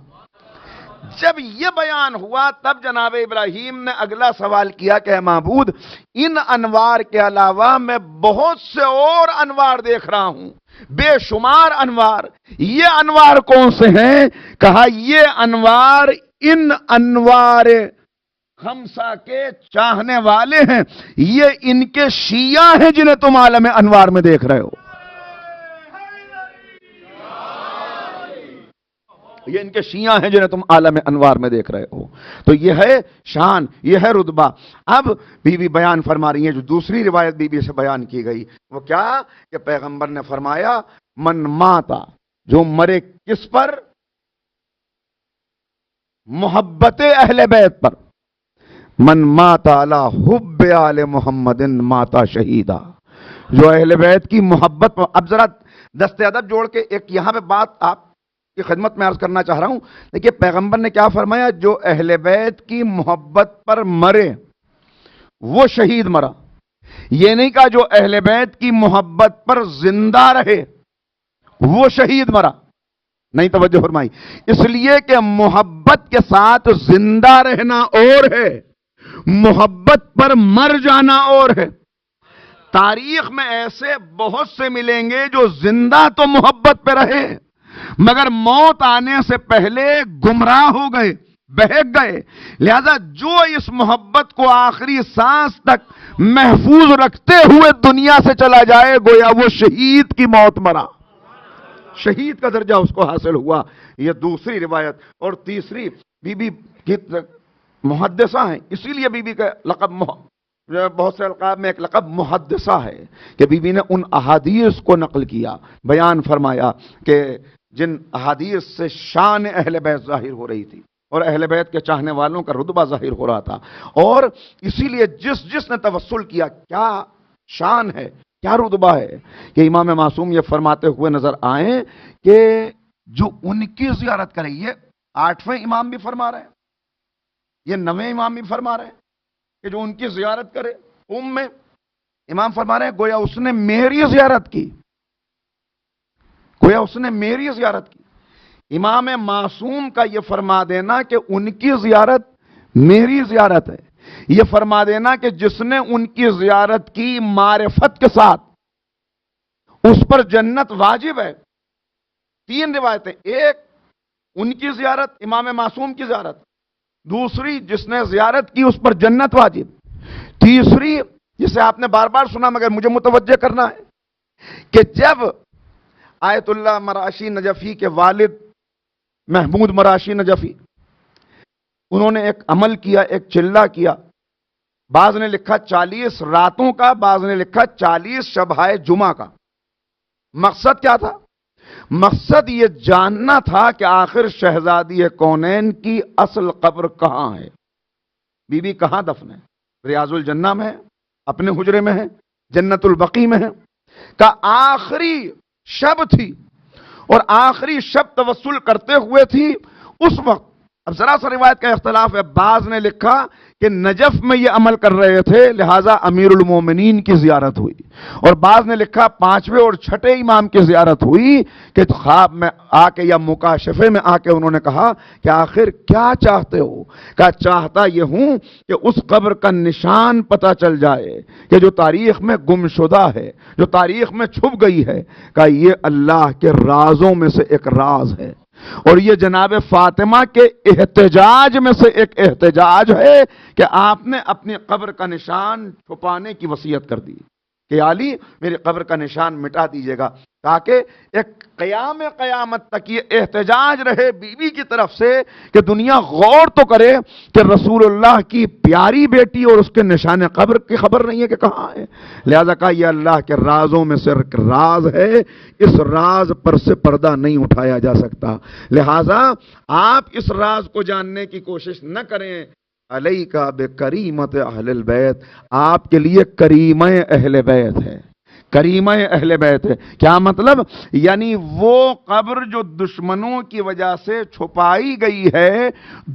جب یہ بیان ہوا تب جناب ابراہیم نے اگلا سوال کیا کہ اے معبود ان انوار کے علاوہ میں بہت سے اور انوار دیکھ رہا ہوں، بے شمار انوار، یہ انوار کون سے ہیں؟ کہا یہ انوار ان انوار خمسہ کے چاہنے والے ہیں، یہ ان کے شیعہ ہیں جنہیں تم عالم انوار میں دیکھ رہے ہو، یہ ان کے شیعہ ہیں جنہیں تم عالم انوار میں دیکھ رہے ہو۔ تو یہ ہے شان، یہ ہے رتبہ۔ اب بی بی بیان فرما رہی ہیں، جو دوسری روایت بی بی سے بیان کی گئی وہ کیا کہ پیغمبر نے فرمایا من ماتا، جو مرے کس پر؟ محبت اہل بیت پر۔ من ماتا علی حب آل محمد ماتا شہیدہ، جو اہل بیت کی محبت پر۔ اب ذرا دست ادب جوڑ کے ایک یہاں پہ بات آپ کی خدمت میں عرض کرنا چاہ رہا ہوں۔ دیکھیے پیغمبر نے کیا فرمایا؟ جو اہل بیت کی محبت پر مرے وہ شہید مرا۔ یہ نہیں کہا جو اہل بیت کی محبت پر زندہ رہے وہ شہید مرا، نہیں توجہ فرمائی۔ اس لیے کہ محبت کے ساتھ زندہ رہنا اور ہے، محبت پر مر جانا اور ہے۔ تاریخ میں ایسے بہت سے ملیں گے جو زندہ تو محبت پہ رہے مگر موت آنے سے پہلے گمراہ ہو گئے، بہک گئے۔ لہذا جو اس محبت کو آخری سانس تک محفوظ رکھتے ہوئے دنیا سے چلا جائے گویا وہ شہید کی موت مرا، شہید کا درجہ اس کو حاصل ہوا۔ یہ دوسری روایت۔ اور تیسری بی بی کی محدثہ ہیں، اسی لیے بی بی کا لقب بہت سے القاب میں ایک لقب محدثہ ہے کہ بی بی نے ان احادیث کو نقل کیا، بیان فرمایا کہ جن احادیث سے شان اہل بیت ظاہر ہو رہی تھی اور اہل بیت کے چاہنے والوں کا رتبہ ظاہر ہو رہا تھا، اور اسی لیے جس نے توسل کیا کیا شان ہے، کیا رتبہ ہے کہ امام معصوم یہ فرماتے ہوئے نظر آئیں کہ جو ان کی زیارت کرے، یہ 8ویں امام بھی فرما رہے ہیں، یہ 9ویں امام بھی فرما رہے ہیں کہ جو ان کی زیارت کرے میں امام فرما رہے ہیں گویا اس نے میری زیارت کی، گویا اس نے میری زیارت کی۔ امام معصوم کا یہ فرما دینا کہ ان کی زیارت میری زیارت ہے، یہ فرما دینا کہ جس نے ان کی زیارت کی معرفت کے ساتھ اس پر جنت واجب ہے۔ 3 روایتیں، ایک ان کی زیارت، امام معصوم کی زیارت، دوسری جس نے زیارت کی اس پر جنت واجب، تیسری جسے آپ نے بار بار سنا مگر مجھے متوجہ کرنا ہے کہ جب آیت اللہ مراشی نجفی کے والد محمود مراشی نجفی انہوں نے ایک عمل کیا، ایک چلہ کیا، بعض نے لکھا 40 راتوں کا، بعض نے لکھا 40 شبہائے جمعہ کا۔ مقصد کیا تھا؟ مقصد یہ جاننا تھا کہ آخر شہزادی کونین کی اصل قبر کہاں ہے، بی بی کہاں دفن ہے؟ ریاض الجنہ میں ہے، اپنے حجرے میں ہے، جنت البقیع میں ہے، کا آخری شب تھی اور آخری شب توسل کرتے ہوئے تھی اس وقت. اب ذرا سا روایت کا اختلاف ہے، بعض نے لکھا کہ نجف میں یہ عمل کر رہے تھے لہٰذا امیر المومنین کی زیارت ہوئی، اور بعض نے لکھا 5ویں اور 6ٹھے امام کی زیارت ہوئی کہ خواب میں آ کے یا مکاشفے میں آ کے انہوں نے کہا کہ آخر کیا چاہتے ہو؟ کہا چاہتا یہ ہوں کہ اس قبر کا نشان پتہ چل جائے کہ جو تاریخ میں گم شدہ ہے، جو تاریخ میں چھپ گئی ہے. کہا یہ اللہ کے رازوں میں سے ایک راز ہے، اور یہ جناب فاطمہ کے احتجاج میں سے ایک احتجاج ہے کہ آپ نے اپنی قبر کا نشان چھپانے کی وصیت کر دی کہ علی میری قبر کا نشان مٹا دیجئے گا، تاکہ ایک قیامت تک یہ احتجاج رہے بی بی کی طرف سے کہ دنیا غور تو کرے کہ رسول اللہ کی پیاری بیٹی اور اس کے نشان قبر کی خبر نہیں ہے کہ کہاں ہے. لہذا کہا یہ اللہ کے رازوں میں سے ایک راز ہے، اس راز پر سے پردہ نہیں اٹھایا جا سکتا، لہذا آپ اس راز کو جاننے کی کوشش نہ کریں. علیکا بکریمت اہل البیت، آپ کے لیے کریمہ اہل بیت ہے، کریمہ اہل بیت ہے. کیا مطلب؟ یعنی وہ قبر جو دشمنوں کی وجہ سے چھپائی گئی ہے،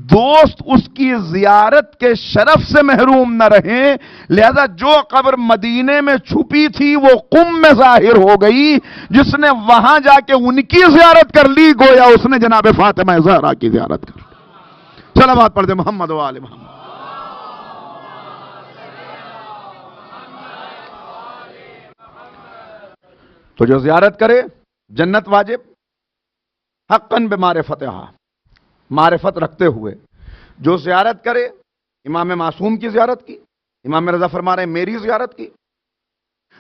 دوست اس کی زیارت کے شرف سے محروم نہ رہیں. لہذا جو قبر مدینے میں چھپی تھی وہ قم میں ظاہر ہو گئی، جس نے وہاں جا کے ان کی زیارت کر لی گویا اس نے جناب فاطمہ زہرا کی زیارت کر لی. صلوات پڑھ دے محمد و آل محمد. تو جو زیارت کرے جنت واجب، حقاً بمعرفتہا، معرفت رکھتے ہوئے. جو زیارت کرے امام معصوم کی زیارت کی، امام رضا فرما رہے ہیں میری زیارت کی.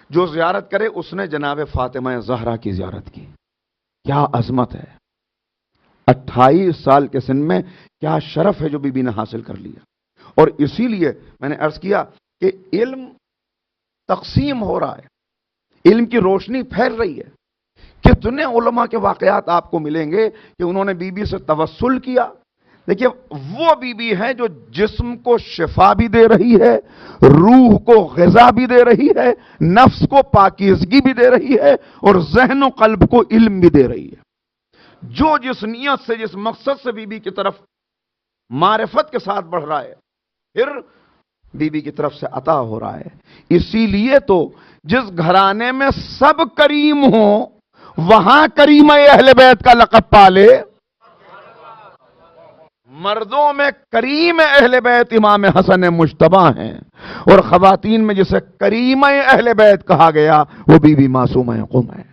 جو زیارت کرے اس نے جناب فاطمہ زہرا کی زیارت کی. کیا عظمت ہے! 28 سال کے سن میں کیا شرف ہے جو بی بی نے حاصل کر لیا. اور اسی لیے میں نے عرض کیا کہ علم تقسیم ہو رہا ہے، علم کی روشنی پھیل رہی ہے. کتنے علماء کے واقعات آپ کو ملیں گے کہ انہوں نے بی بی سے توسل کیا. دیکھیے وہ بی بی ہے جو جسم کو شفا بھی دے رہی ہے، روح کو غذا بھی دے رہی ہے، نفس کو پاکیزگی بھی دے رہی ہے، اور ذہن و قلب کو علم بھی دے رہی ہے. جو جس نیت سے، جس مقصد سے بی بی کی طرف معرفت کے ساتھ بڑھ رہا ہے، پھر بی بی کی طرف سے عطا ہو رہا ہے. اسی لیے تو جس گھرانے میں سب کریم ہوں وہاں کریمہ اہل بیت کا لقب پالے. مردوں میں کریم اہل بیت امام حسن مجتبی ہیں، اور خواتین میں جسے کریمہ اہل بیت کہا گیا وہ بی بی معصومہ قم ہے.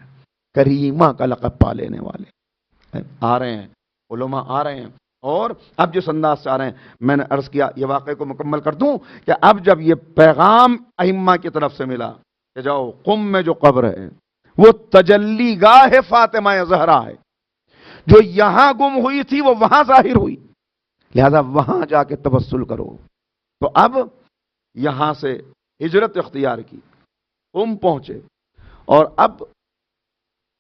کریمہ کا لقب پا لینے والے آ رہے ہیں، علماء آ رہے ہیں. اور اب جس انداز سے آ رہے ہیں، میں نے عرض کیا یہ واقعے کو مکمل کر دوں کہ اب جب یہ پیغام ائمہ کی طرف سے ملا کہ جاؤ قم میں جو قبر ہے وہ تجلی گاہ فاطمہ زہرا ہے، جو یہاں گم ہوئی تھی وہ وہاں ظاہر ہوئی، لہذا وہاں جا کے توسل کرو. تو اب یہاں سے ہجرت اختیار کی، قم پہنچے، اور اب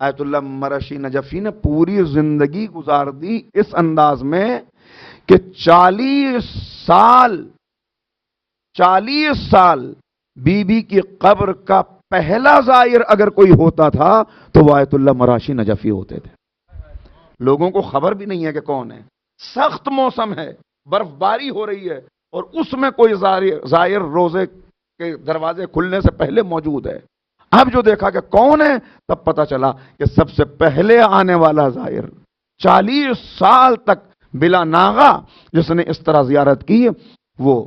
آیت اللہ مرشی نجفی نے پوری زندگی گزار دی اس انداز میں کہ 40 سال بی بی کی قبر کا پہلا زائر اگر کوئی ہوتا تھا تو وہ آیت اللہ مراشی نجفی ہوتے تھے. لوگوں کو خبر بھی نہیں ہے کہ کون ہے. سخت موسم ہے، برف باری ہو رہی ہے، اور اس میں کوئی زائر روزے کے دروازے کھلنے سے پہلے موجود ہے. اب جو دیکھا کہ کون ہے تب پتا چلا کہ سب سے پہلے آنے والا زائر 40 سال تک بلا ناغا جس نے اس طرح زیارت کی، وہ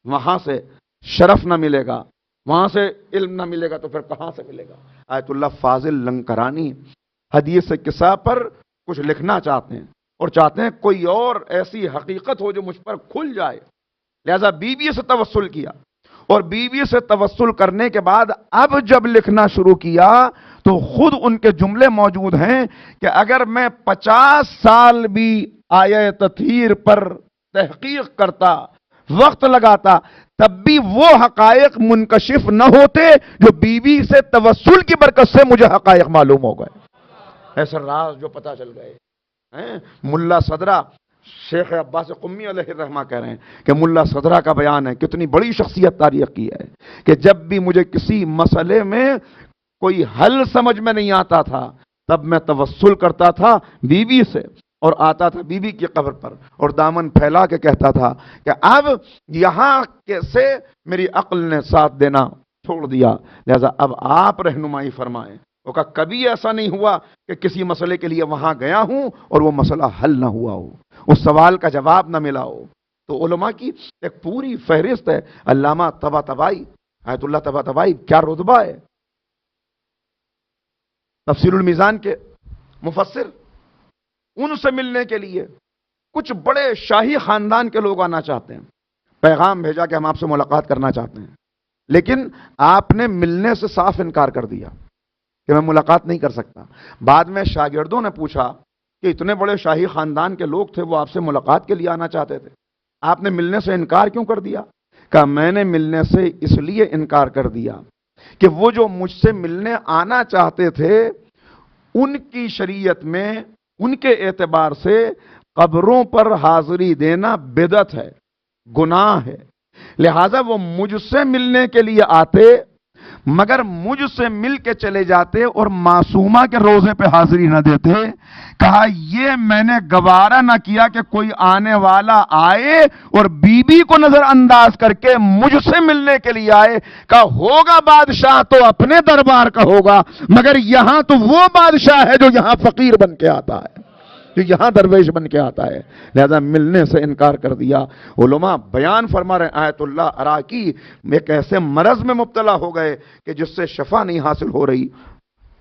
وہاں سے شرف نہ ملے گا، وہاں سے علم نہ ملے گا تو پھر کہاں سے ملے گا. آیت اللہ فاضل لنکرانی حدیث قصہ پر کچھ لکھنا چاہتے ہیں، اور چاہتے ہیں کوئی اور ایسی حقیقت ہو جو مجھ پر کھل جائے. لہذا بی بی سے توسل کیا، اور بی بی سے توسل کرنے کے بعد اب جب لکھنا شروع کیا تو خود ان کے جملے موجود ہیں کہ اگر میں 50 سال بھی آیہ تطہیر پر تحقیق کرتا، وقت لگاتا، تب بھی وہ حقائق منکشف نہ ہوتے جو بی بی سے توسل کی برکت سے مجھے حقائق معلوم ہو گئے. ایسے راز جو پتا چل گئے. ملا صدرہ شیخ عباس قمی علیہ الرحمہ کہہ رہے ہیں کہ ملا صدرہ کا بیان ہے، کتنی بڑی شخصیت تاریخ کی ہے، کہ جب بھی مجھے کسی مسئلے میں کوئی حل سمجھ میں نہیں آتا تھا تب میں توسل کرتا تھا بیوی سے، اور آتا تھا بیوی کی قبر پر اور دامن پھیلا کے کہتا تھا کہ اب یہاں سے میری عقل نے ساتھ دینا چھوڑ دیا، لہذا اب آپ رہنمائی فرمائیں۔ وہ کہا کبھی ایسا نہیں ہوا کہ کسی مسئلے کے لیے وہاں گیا ہوں اور وہ مسئلہ حل نہ ہوا ہو، اس سوال کا جواب نہ ملا ہو۔ تو علماء کی ایک پوری فہرست ہے۔ علامہ طباطبائی، آیت اللہ طباطبائی کیا رتبہ ہے، تفسیر المیزان کے مفسر، ان سے ملنے کے لیے کچھ بڑے شاہی خاندان کے لوگ آنا چاہتے ہیں، پیغام بھیجا کہ ہم آپ سے ملاقات کرنا چاہتے ہیں، لیکن آپ نے ملنے سے صاف انکار کر دیا کہ میں ملاقات نہیں کر سکتا۔ بعد میں شاگردوں نے پوچھا کہ اتنے بڑے شاہی خاندان کے لوگ تھے، وہ آپ سے ملاقات کے لیے آنا چاہتے تھے، آپ نے ملنے سے انکار کیوں کر دیا؟ کہا میں نے ملنے سے اس لیے انکار کر دیا کہ وہ جو مجھ سے ملنے آنا چاہتے تھے ان کی شریعت میں ان کے اعتبار سے قبروں پر حاضری دینا بدعت ہے، گناہ ہے، لہذا وہ مجھ سے ملنے کے لیے آتے مگر مجھ سے مل کے چلے جاتے اور معصومہ کے روزے پہ حاضری نہ دیتے۔ کہا یہ میں نے گوارا نہ کیا کہ کوئی آنے والا آئے اور بی بی کو نظر انداز کر کے مجھ سے ملنے کے لیے آئے۔ کہا ہوگا بادشاہ تو اپنے دربار کا ہوگا، مگر یہاں تو وہ بادشاہ ہے جو یہاں فقیر بن کے آتا ہے، جو یہاں درویش بن کے آتا ہے، لہذا ملنے سے انکار کر دیا۔ علماء بیان فرما رہے ہیں آیت اللہ عراقی ایک ایسے مرض میں مبتلا ہو گئے کہ جس سے شفا نہیں حاصل ہو رہی،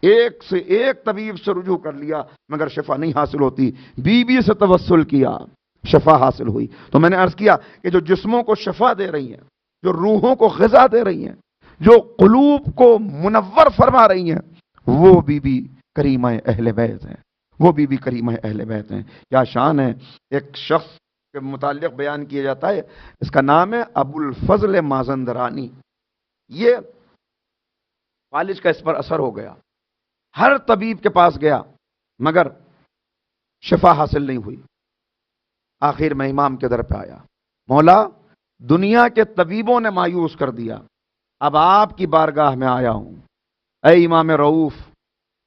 ایک سے ایک طبیب سے رجوع کر لیا مگر شفا نہیں حاصل ہوتی، بیوی سے توسل کیا، شفا حاصل ہوئی۔ تو میں نے عرض کیا کہ جو جسموں کو شفا دے رہی ہیں، جو روحوں کو غذا دے رہی ہیں، جو قلوب کو منور فرما رہی ہیں، وہ بی بی کریمہ اہل بیت ہیں، وہ بی بی کریمہ اہل بیت ہیں۔ کیا شان ہے۔ ایک شخص کے متعلق بیان کیا جاتا ہے، اس کا نام ہے ابو الفضل مازندرانی۔ یہ فالج کا اس پر اثر ہو گیا، ہر طبیب کے پاس گیا مگر شفا حاصل نہیں ہوئی۔ آخر میں امام کے در پہ آیا، مولا دنیا کے طبیبوں نے مایوس کر دیا، اب آپ کی بارگاہ میں آیا ہوں، اے امام رؤوف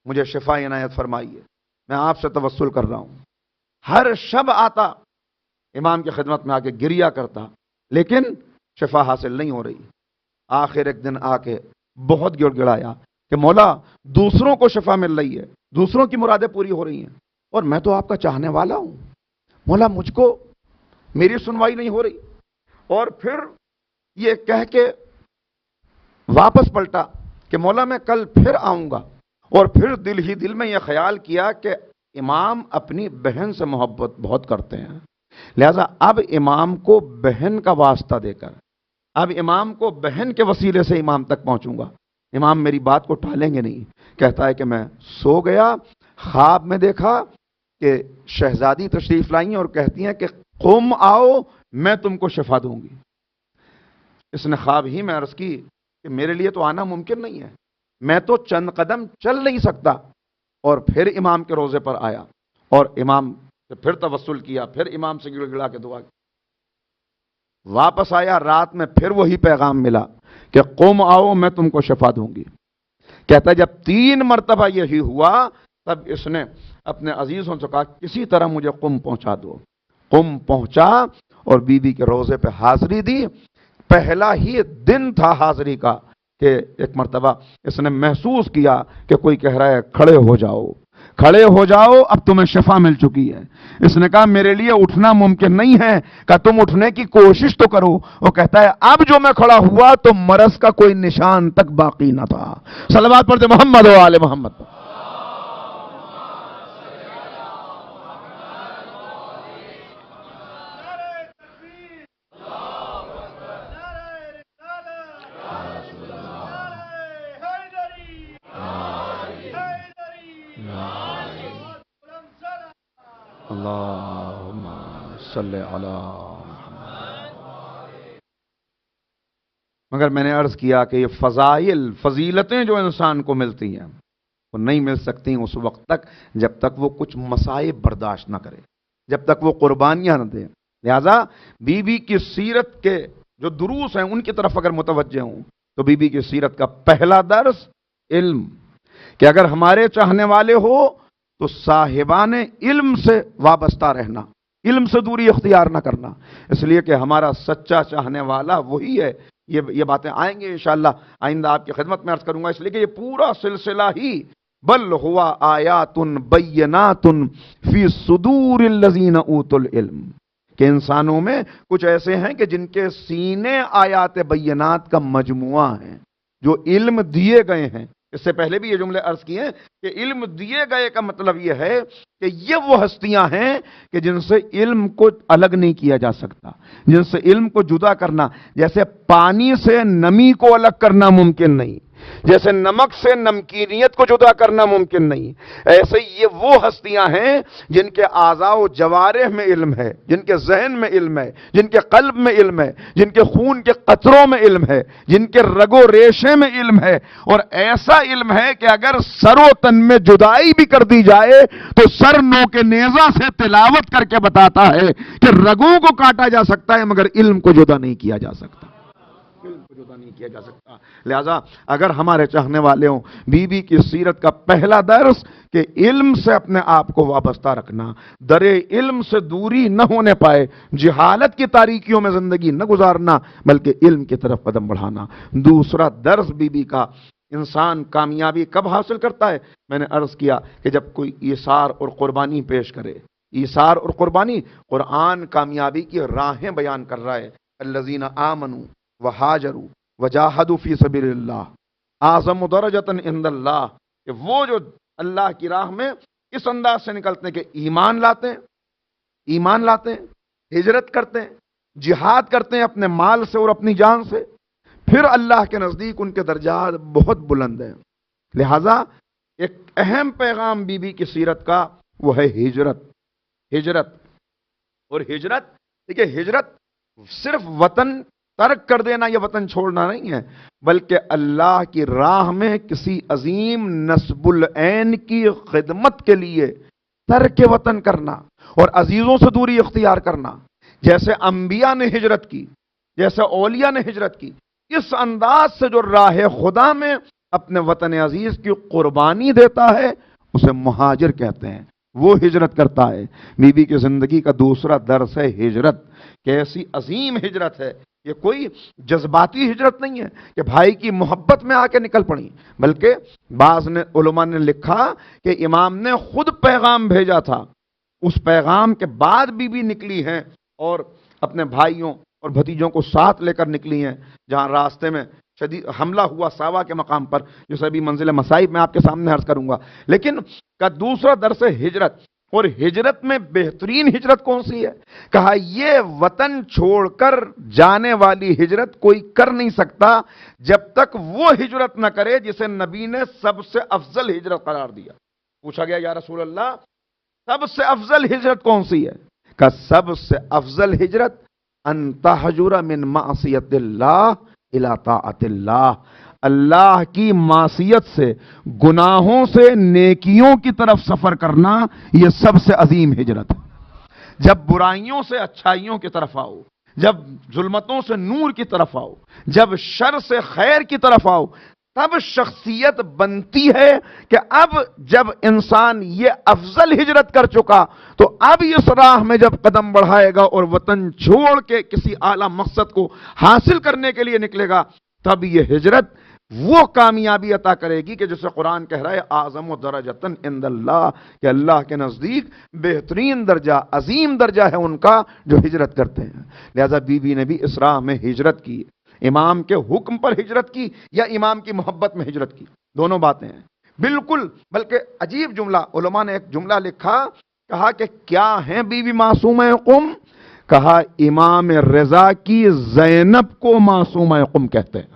مجھے شفا عنایت فرمائیے، میں آپ سے توسل کر رہا ہوں۔ ہر شب آتا امام کی خدمت میں آ کے گریا کرتا لیکن شفا حاصل نہیں ہو رہی۔ آخر ایک دن آ کے بہت گڑ گڑایا کہ مولا دوسروں کو شفا مل رہی ہے، دوسروں کی مرادیں پوری ہو رہی ہیں اور میں تو آپ کا چاہنے والا ہوں، مولا مجھ کو میری سنوائی نہیں ہو رہی۔ اور پھر یہ کہہ کے واپس پلٹا کہ مولا میں کل پھر آؤں گا، اور پھر دل ہی دل میں یہ خیال کیا کہ امام اپنی بہن سے محبت بہت کرتے ہیں، لہذا اب امام کو بہن کا واسطہ دے کر، اب امام کو بہن کے وسیلے سے امام تک پہنچوں گا، امام میری بات کو ٹالیں گے نہیں۔ کہتا ہے کہ میں سو گیا، خواب میں دیکھا کہ شہزادی تشریف لائیں اور کہتی ہیں کہ قم آؤ میں تم کو شفا دوں گی۔ اس نے خواب ہی میں عرض کی کہ میرے لیے تو آنا ممکن نہیں ہے، میں تو چند قدم چل نہیں سکتا، اور پھر امام کے روزے پر آیا اور امام سے پھر توسل کیا، پھر امام سے گڑ گڑا کے دعا کی، واپس آیا، رات میں پھر وہی پیغام ملا کہ قوم آؤ میں تم کو شفا دوں گی۔ کہتا ہے جب 3 مرتبہ یہی ہوا تب اس نے اپنے عزیزوں سے کہا کسی طرح مجھے قم پہنچا دو۔ قم پہنچا اور بی بی کے روزے پہ حاضری دی۔ پہلا ہی دن تھا حاضری کا کہ ایک مرتبہ اس نے محسوس کیا کہ کوئی کہہ رہا ہے کھڑے ہو جاؤ، کھڑے ہو جاؤ، اب تمہیں شفا مل چکی ہے۔ اس نے کہا میرے لیے اٹھنا ممکن نہیں ہے، کہ تم اٹھنے کی کوشش تو کرو۔ وہ کہتا ہے اب جو میں کھڑا ہوا تو مرض کا کوئی نشان تک باقی نہ تھا۔ صلوات پڑھتے محمد و آل محمد۔ اللہم صلی علی محمد۔ مگر میں نے عرض کیا کہ یہ فضائل، فضیلتیں جو انسان کو ملتی ہیں وہ نہیں مل سکتی اس وقت تک جب تک وہ کچھ مصائب برداشت نہ کرے، جب تک وہ قربانیاں نہ دیں. لہذا بی بی کی سیرت کے جو دروس ہیں ان کی طرف اگر متوجہ ہوں تو بی بی کی سیرت کا پہلا درس علم، کہ اگر ہمارے چاہنے والے ہو تو صاحبان علم سے وابستہ رہنا، علم سے دوری اختیار نہ کرنا، اس لیے کہ ہمارا سچا چاہنے والا وہی ہے. یہ باتیں آئیں گے انشاءاللہ آئندہ آپ کی خدمت میں عرض کروں گا. اس لیے کہ یہ پورا سلسلہ ہی بل ہوا آیات بینات فی صدور الذین اوتوا العلم، کہ انسانوں میں کچھ ایسے ہیں کہ جن کے سینے آیات بینات کا مجموعہ ہیں، جو علم دیے گئے ہیں. اس سے پہلے بھی یہ جملے عرض کیے ہیں کہ علم دیے گئے کا مطلب یہ ہے کہ یہ وہ ہستیاں ہیں کہ جن سے علم کو الگ نہیں کیا جا سکتا، جن سے علم کو جدا کرنا، جیسے پانی سے نمی کو الگ کرنا ممکن نہیں، جیسے نمک سے نمکینیت کو جدا کرنا ممکن نہیں، ایسے یہ وہ ہستیاں ہیں جن کے اعضاء و جوارح میں علم ہے، جن کے ذہن میں علم ہے، جن کے قلب میں علم ہے، جن کے خون کے قطروں میں علم ہے، جن کے رگ و ریشے میں علم ہے، اور ایسا علم ہے کہ اگر سر و تن میں جدائی بھی کر دی جائے تو سر نو کے نیزہ سے تلاوت کر کے بتاتا ہے کہ رگوں کو کاٹا جا سکتا ہے مگر علم کو جدا نہیں کیا جا سکتا، علم کو جدا نہیں کیا جا سکتا. لہذا اگر ہمارے چاہنے والے ہوں، بی بی کی سیرت کا پہلا درس کہ علم سے اپنے آپ کو وابستہ رکھنا، در علم سے دوری نہ ہونے پائے، جہالت کی تاریکیوں میں زندگی نہ گزارنا بلکہ علم کی طرف قدم بڑھانا. دوسرا درس بی بی کا، انسان کامیابی کب حاصل کرتا ہے؟ میں نے عرض کیا کہ جب کوئی ایثار اور قربانی پیش کرے. ایثار اور قربانی، قرآن کامیابی کی راہیں بیان کر رہا ہے. الذین آمنوا وہاجروا وجاہدوا فی سبیل اللہ اعظم درجۃ عند اللہ، کہ وہ جو اللہ کی راہ میں اس انداز سے نکلتے ہیں کہ ایمان لاتے ہیں، ہجرت کرتے ہیں، جہاد کرتے ہیں اپنے مال سے اور اپنی جان سے، پھر اللہ کے نزدیک ان کے درجات بہت بلند ہیں. لہذا ایک اہم پیغام بی بی کی سیرت کا وہ ہے ہجرت. اور ہجرت، دیکھیے، ہجرت صرف وطن ترک کر دینا یا وطن چھوڑنا نہیں ہے، بلکہ اللہ کی راہ میں کسی عظیم نصب العین کی خدمت کے لیے ترک وطن کرنا اور عزیزوں سے دوری اختیار کرنا. جیسے انبیاء نے ہجرت کی، جیسے اولیاء نے ہجرت کی، اس انداز سے جو راہ خدا میں اپنے وطن عزیز کی قربانی دیتا ہے اسے مہاجر کہتے ہیں، وہ ہجرت کرتا ہے. بی بی کی زندگی کا دوسرا درس ہے ہجرت، کہ ایسی عظیم ہجرت ہے. یہ کوئی جذباتی ہجرت نہیں ہے کہ بھائی کی محبت میں آ کے نکل پڑی، بلکہ بعض علماء نے لکھا کہ امام نے خود پیغام بھیجا تھا، اس پیغام کے بعد بی بی نکلی ہیں اور اپنے بھائیوں اور بھتیجوں کو ساتھ لے کر نکلی ہیں. جہاں راستے میں شدید حملہ ہوا ساوا کے مقام پر، جسے ابھی منزل مصائب میں آپ کے سامنے عرض کروں گا. لیکن کا دوسرا درس ہے ہجرت. اور ہجرت میں بہترین ہجرت کون سی ہے؟ کہا یہ وطن چھوڑ کر جانے والی ہجرت کوئی کر نہیں سکتا جب تک وہ ہجرت نہ کرے جسے نبی نے سب سے افضل ہجرت قرار دیا. پوچھا گیا یا رسول اللہ سب سے افضل ہجرت کون سی ہے؟ کہا سب سے افضل ہجرت ان تہجر من معصیت اللہ الی طاعت اللہ، اللہ کی معصیت سے، گناہوں سے نیکیوں کی طرف سفر کرنا، یہ سب سے عظیم ہجرت ہے. جب برائیوں سے اچھائیوں کی طرف آؤ، جب ظلمتوں سے نور کی طرف آؤ، جب شر سے خیر کی طرف آؤ، تب شخصیت بنتی ہے کہ اب جب انسان یہ افضل ہجرت کر چکا تو اب اس راہ میں جب قدم بڑھائے گا اور وطن چھوڑ کے کسی اعلیٰ مقصد کو حاصل کرنے کے لیے نکلے گا، تب یہ ہجرت وہ کامیابی عطا کرے گی کہ جسے قرآن کہہ رہا ہے اعظم درجۃ عند اللہ، کہ اللہ کے نزدیک بہترین درجہ، عظیم درجہ ہے ان کا جو ہجرت کرتے ہیں. لہذا بی بی نے بھی اس راہ میں ہجرت کی. امام کے حکم پر ہجرت کی یا امام کی محبت میں ہجرت کی، دونوں باتیں ہیں بالکل. بلکہ عجیب جملہ، علماء نے ایک جملہ لکھا، کہا کہ کیا ہیں بی بی معصومہ قم؟ کہا امام رضا کی زینب کو معصومہ قم کہتے ہیں.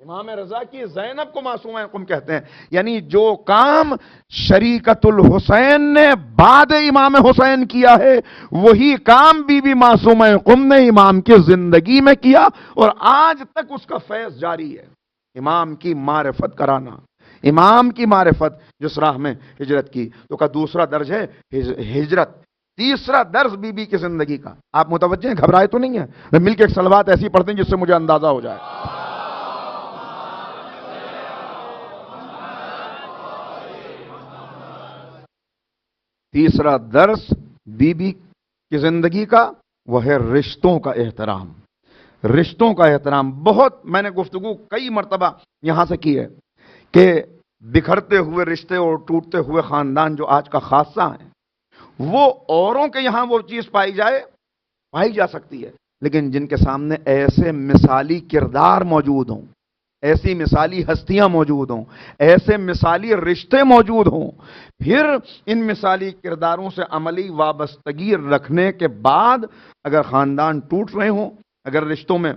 امام رضا کی زینب کو معصومہ قم کہتے ہیں. یعنی جو کام شریکت الحسین نے بعد امام حسین کیا ہے وہی کام بی بی معصومہ قم نے امام کی زندگی میں کیا اور آج تک اس کا فیض جاری ہے. امام کی معرفت کرانا، امام کی معرفت، جس راہ میں ہجرت کی. تو کا دوسرا درج ہے ہجرت، تیسرا درس بی بی کی زندگی کا. آپ متوجہ ہیں؟ گھبرائے تو نہیں ہیں؟ مل کے ایک صلوات ایسی پڑھتے ہیں جس سے مجھے اندازہ ہو جائے. تیسرا درس بی بی کی زندگی کا وہ ہے رشتوں کا احترام. رشتوں کا احترام. بہت میں نے گفتگو کئی مرتبہ یہاں سے کی ہے کہ بکھرتے ہوئے رشتے اور ٹوٹتے ہوئے خاندان جو آج کا خاصہ ہے، وہ اوروں کے یہاں وہ چیز پائی جا سکتی ہے، لیکن جن کے سامنے ایسے مثالی کردار موجود ہوں، ایسی مثالی ہستیاں موجود ہوں، ایسے مثالی رشتے موجود ہوں، پھر ان مثالی کرداروں سے عملی وابستگی رکھنے کے بعد اگر خاندان ٹوٹ رہے ہوں، اگر رشتوں میں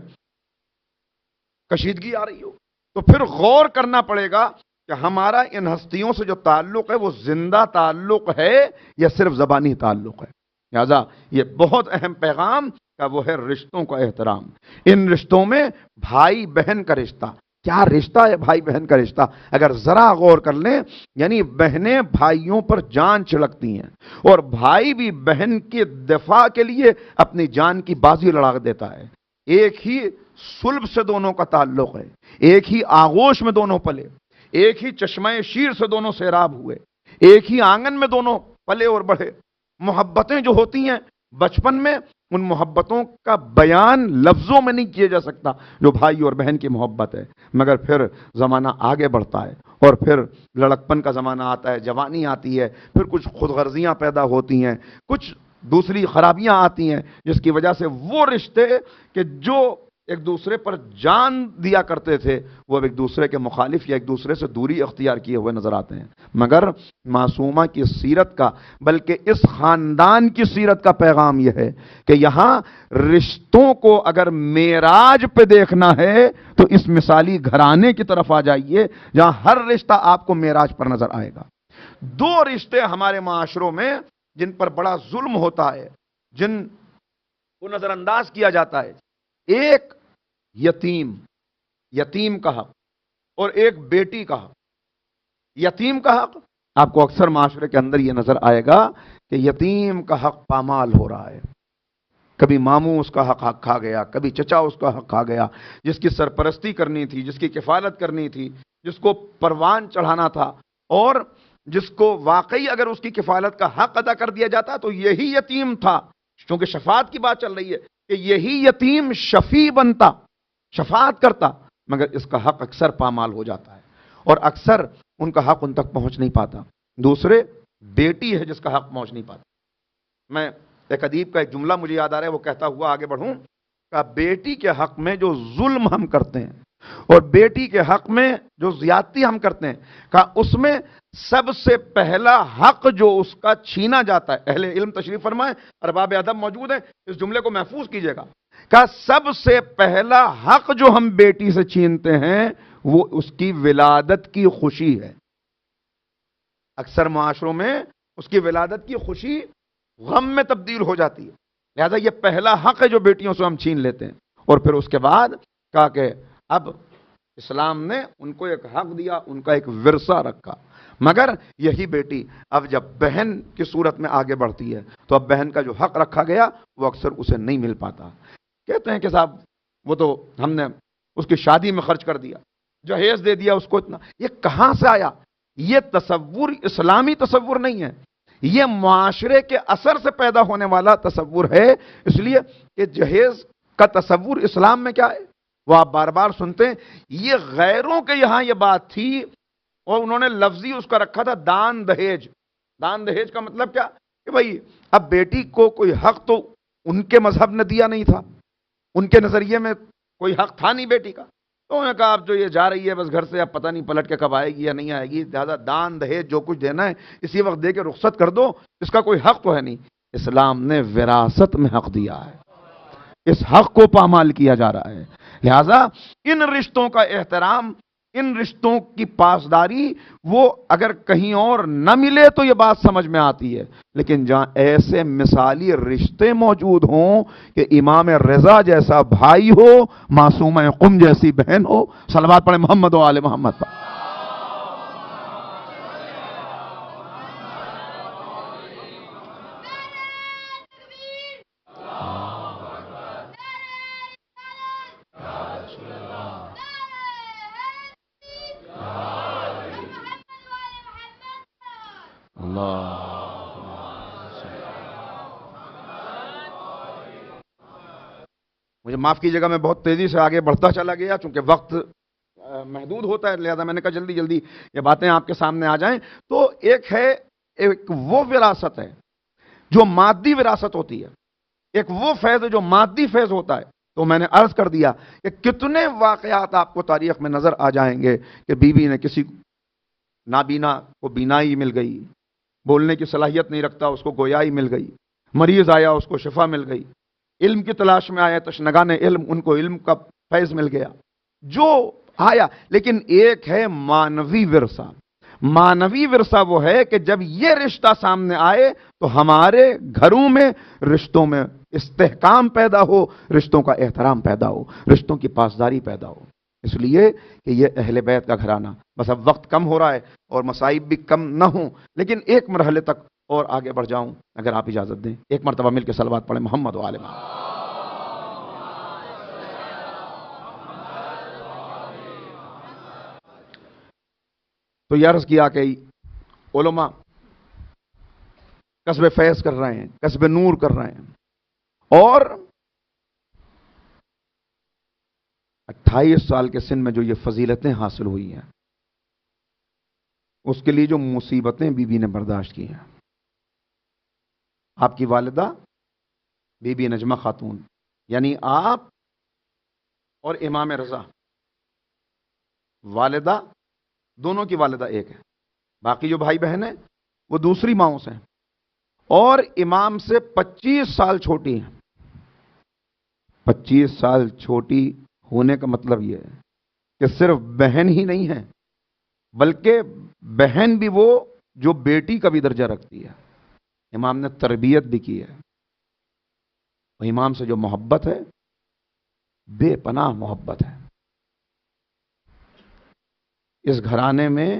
کشیدگی آ رہی ہو، تو پھر غور کرنا پڑے گا کہ ہمارا ان ہستیوں سے جو تعلق ہے وہ زندہ تعلق ہے یا صرف زبانی تعلق ہے. لہذا یہ بہت اہم پیغام کا وہ ہے رشتوں کا احترام. ان رشتوں میں بھائی بہن کا رشتہ. کیا رشتہ ہے بھائی بہن کا رشتہ؟ اگر ذرا غور کر لیں، یعنی بہنیں بھائیوں پر جان چھڑکتی ہیں اور بھائی بھی بہن کے دفاع کے لیے اپنی جان کی بازی لڑا دیتا ہے. ایک ہی صلب سے دونوں کا تعلق ہے، ایک ہی آغوش میں دونوں پلے، ایک ہی چشمہ شیر سے دونوں سیراب ہوئے، ایک ہی آنگن میں دونوں پلے اور بڑھے. محبتیں جو ہوتی ہیں بچپن میں، ان محبتوں کا بیان لفظوں میں نہیں کیا جا سکتا جو بھائی اور بہن کی محبت ہے. مگر پھر زمانہ آگے بڑھتا ہے اور پھر لڑکپن کا زمانہ آتا ہے، جوانی آتی ہے، پھر کچھ خود غرضیاں پیدا ہوتی ہیں، کچھ دوسری خرابیاں آتی ہیں، جس کی وجہ سے وہ رشتے کہ جو ایک دوسرے پر جان دیا کرتے تھے وہ اب ایک دوسرے کے مخالف یا ایک دوسرے سے دوری اختیار کیے ہوئے نظر آتے ہیں. مگر معصومہ کی سیرت کا، بلکہ اس خاندان کی سیرت کا پیغام یہ ہے کہ یہاں رشتوں کو اگر معراج پہ دیکھنا ہے تو اس مثالی گھرانے کی طرف آ جائیے جہاں ہر رشتہ آپ کو معراج پر نظر آئے گا. دو رشتے ہمارے معاشروں میں جن پر بڑا ظلم ہوتا ہے، جن کو نظر انداز کیا جاتا ہے، ایک یتیم کا حق اور ایک بیٹی کا حق. یتیم کا حق آپ کو اکثر معاشرے کے اندر یہ نظر آئے گا کہ یتیم کا حق پامال ہو رہا ہے. کبھی ماموں اس کا حق کھا گیا، کبھی چچا اس کا حق کھا گیا، جس کی سرپرستی کرنی تھی، جس کی کفالت کرنی تھی، جس کو پروان چڑھانا تھا، اور جس کو واقعی اگر اس کی کفالت کا حق ادا کر دیا جاتا تو یہی یتیم تھا. چونکہ شفاعت کی بات چل رہی ہے کہ یہی یتیم شفیع بنتا، شفاعت کرتا، مگر اس کا حق اکثر پامال ہو جاتا ہے اور اکثر ان کا حق ان تک پہنچ نہیں پاتا. دوسرے بیٹی ہے جس کا حق پہنچ نہیں پاتا. میں ایک ادیب کا ایک جملہ مجھے یاد آ رہا ہے، وہ کہتا ہوا آگے بڑھوں کہ بیٹی کے حق میں جو ظلم ہم کرتے ہیں اور بیٹی کے حق میں جو زیادتی ہم کرتے ہیں، کہ اس میں سب سے پہلا حق جو اس کا چھینا جاتا ہے، اہل علم تشریف فرمائیں، ارباب ادب موجود ہیں، اس جملے کو محفوظ کیجئے گا، کہ سب سے پہلا حق جو ہم بیٹی سے چھینتے ہیں وہ اس کی ولادت کی خوشی ہے. اکثر معاشروں میں اس کی ولادت کی خوشی غم میں تبدیل ہو جاتی ہے. لہذا یہ پہلا حق ہے جو بیٹیوں سے ہم چھین لیتے ہیں. اور پھر اس کے بعد کہا کہ اب اسلام نے ان کو ایک حق دیا، ان کا ایک ورثہ رکھا. مگر یہی بیٹی اب جب بہن کی صورت میں آگے بڑھتی ہے تو اب بہن کا جو حق رکھا گیا وہ اکثر اسے نہیں مل پاتا. کہتے ہیں کہ صاحب وہ تو ہم نے اس کی شادی میں خرچ کر دیا، جہیز دے دیا اس کو اتنا. یہ کہاں سے آیا؟ یہ تصور اسلامی تصور نہیں ہے، یہ معاشرے کے اثر سے پیدا ہونے والا تصور ہے. اس لیے کہ جہیز کا تصور اسلام میں کیا ہے وہ آپ بار بار سنتے ہیں. یہ غیروں کے یہاں یہ بات تھی اور انہوں نے لفظی اس کا رکھا تھا دان دہیج. دان دہیج کا مطلب کیا کہ بھائی اب بیٹی کو کوئی حق تو ان کے مذہب نے دیا نہیں تھا، ان کے نظریے میں کوئی حق تھا نہیں بیٹی کا. تو انہوں نے کہا اب جو یہ جا رہی ہے بس گھر سے، اب پتہ نہیں پلٹ کے کب آئے گی یا نہیں آئے گی، لہٰذا دان دہیج جو کچھ دینا ہے اسی وقت دے کے رخصت کر دو، اس کا کوئی حق تو ہے نہیں. اسلام نے وراثت میں حق دیا ہے، اس حق کو پامال کیا جا رہا ہے. لہذا ان رشتوں کا احترام، ان رشتوں کی پاسداری وہ اگر کہیں اور نہ ملے تو یہ بات سمجھ میں آتی ہے، لیکن جہاں ایسے مثالی رشتے موجود ہوں کہ امام رضا جیسا بھائی ہو، معصومہ قم جیسی بہن ہو، صلوات پڑھیں محمد و آل محمد پر. مجھے معاف کیجیے گا، میں بہت تیزی سے آگے بڑھتا چلا گیا چونکہ وقت محدود ہوتا ہے، لہذا میں نے کہا جلدی جلدی یہ باتیں آپ کے سامنے آ جائیں۔ تو ایک وہ وراثت ہے جو مادی وراثت ہوتی ہے، ایک وہ فیض ہے جو مادی فیض ہوتا ہے۔ تو میں نے عرض کر دیا کہ کتنے واقعات آپ کو تاریخ میں نظر آ جائیں گے کہ بی بی نے کسی نابینا کو بینائی مل گئی، بولنے کی صلاحیت نہیں رکھتا اس کو گویائی مل گئی، مریض آیا اس کو شفا مل گئی، علم کی تلاش میں آیا تشنگان علم ان کو علم کا فیض مل گیا، جو آیا۔ لیکن ایک ہے مانوی ورثہ۔ مانوی ورثہ وہ ہے کہ جب یہ رشتہ سامنے آئے تو ہمارے گھروں میں رشتوں میں استحکام پیدا ہو، رشتوں کا احترام پیدا ہو، رشتوں کی پاسداری پیدا ہو۔ اس لیے کہ یہ اہل بیت کا گھرانہ، بس اب وقت کم ہو رہا ہے اور مصائب بھی کم نہ ہوں، لیکن ایک مرحلے تک اور آگے بڑھ جاؤں اگر آپ اجازت دیں۔ ایک مرتبہ مل کے صلوات پڑھیں محمد و آل محمد۔ تو یہ عرض کیا کہ علماء کسب فیض کر رہے ہیں، کسب نور کر رہے ہیں، اور 28 سال کے سن میں جو یہ فضیلتیں حاصل ہوئی ہیں اس کے لیے جو مصیبتیں بی بی نے برداشت کی ہیں۔ آپ کی والدہ بی بی نجمہ خاتون، یعنی آپ اور امام رضا، والدہ دونوں کی والدہ ایک ہے، باقی جو بھائی بہن ہیں وہ دوسری ماؤں سے ہیں، اور امام سے 25 سال چھوٹی ہیں۔ 25 سال چھوٹی ہونے کا مطلب یہ ہے کہ صرف بہن ہی نہیں ہے بلکہ بہن بھی وہ جو بیٹی کا بھی درجہ رکھتی ہے۔ امام نے تربیت بھی کی ہے، اور امام سے جو محبت ہے بے پناہ محبت ہے۔ اس گھرانے میں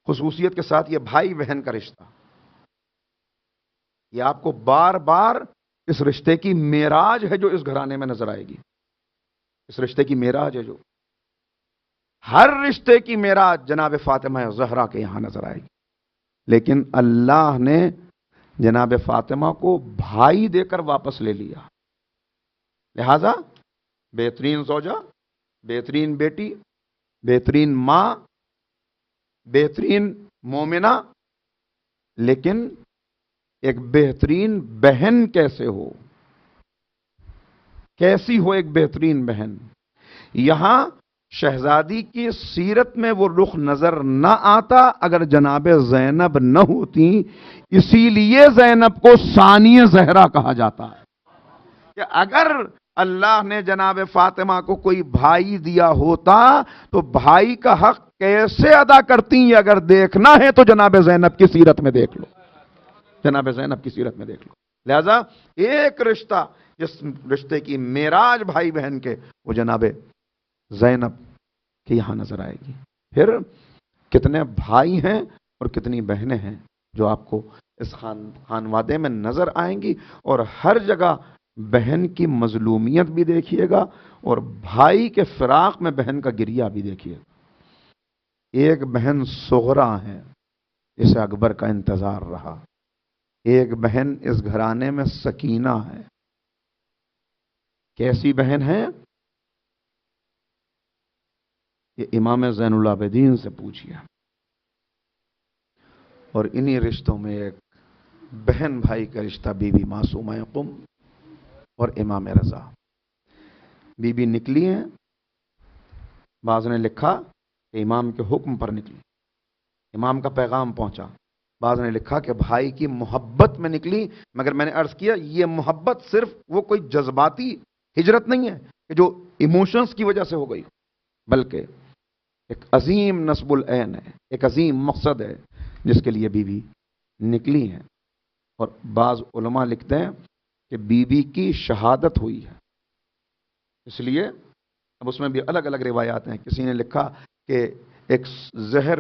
خصوصیت کے ساتھ یہ بھائی بہن کا رشتہ، یہ آپ کو بار بار اس رشتے کی معراج ہے جو اس گھرانے میں نظر آئے گی۔ اس رشتے کی معراج ہے جو ہر رشتے کی معراج جناب فاطمہ زہرا کے یہاں نظر آئے گی، لیکن اللہ نے جناب فاطمہ کو بھائی دے کر واپس لے لیا، لہذا بہترین زوجہ، بہترین بیٹی، بہترین ماں، بہترین مومنہ، لیکن ایک بہترین بہن کیسے ہو، کیسی ہو ایک بہترین بہن؟ یہاں شہزادی کی سیرت میں وہ رخ نظر نہ آتا اگر جناب زینب نہ ہوتی، اسی لیے زینب کو ثانیہ زہرا کہا جاتا ہے کہ اگر اللہ نے جناب فاطمہ کو کوئی بھائی دیا ہوتا تو بھائی کا حق کیسے ادا کرتی ہیں، اگر دیکھنا ہے تو جناب زینب کی سیرت میں دیکھ لو، جناب زینب کی سیرت میں دیکھ لو۔ لہذا ایک رشتہ جس رشتے کی معراج بھائی بہن کے، وہ جناب زینب کے یہاں نظر آئے گی۔ پھر کتنے بھائی ہیں اور کتنی بہنیں ہیں جو آپ کو اس خانوادے میں نظر آئیں گی، اور ہر جگہ بہن کی مظلومیت بھی دیکھیے گا اور بھائی کے فراق میں بہن کا گریہ بھی دیکھیے گا۔ ایک بہن صغرا ہے جسے اکبر کا انتظار رہا، ایک بہن اس گھرانے میں سکینہ ہے۔ کیسی بہن ہے؟ یہ امام زین العابدین سے پوچھئے۔ اور انہی رشتوں میں ایک بہن بھائی کا رشتہ بی بی معصومہ قم اور امام رضا۔ بی بی نکلی ہیں، بعض نے لکھا کہ امام کے حکم پر نکلی، امام کا پیغام پہنچا، بعض نے لکھا کہ بھائی کی محبت میں نکلی، مگر میں نے عرض کیا یہ محبت صرف وہ کوئی جذباتی ہجرت نہیں ہے کہ جو ایموشنز کی وجہ سے ہو گئی، بلکہ ایک عظیم نصب العین ہے، ایک عظیم مقصد ہے جس کے لیے بی بی نکلی ہیں۔ اور بعض علماء لکھتے ہیں کہ بی بی کی شہادت ہوئی ہے، اس لیے اب اس میں بھی الگ الگ روایات ہیں۔ کسی نے لکھا کہ ایک زہر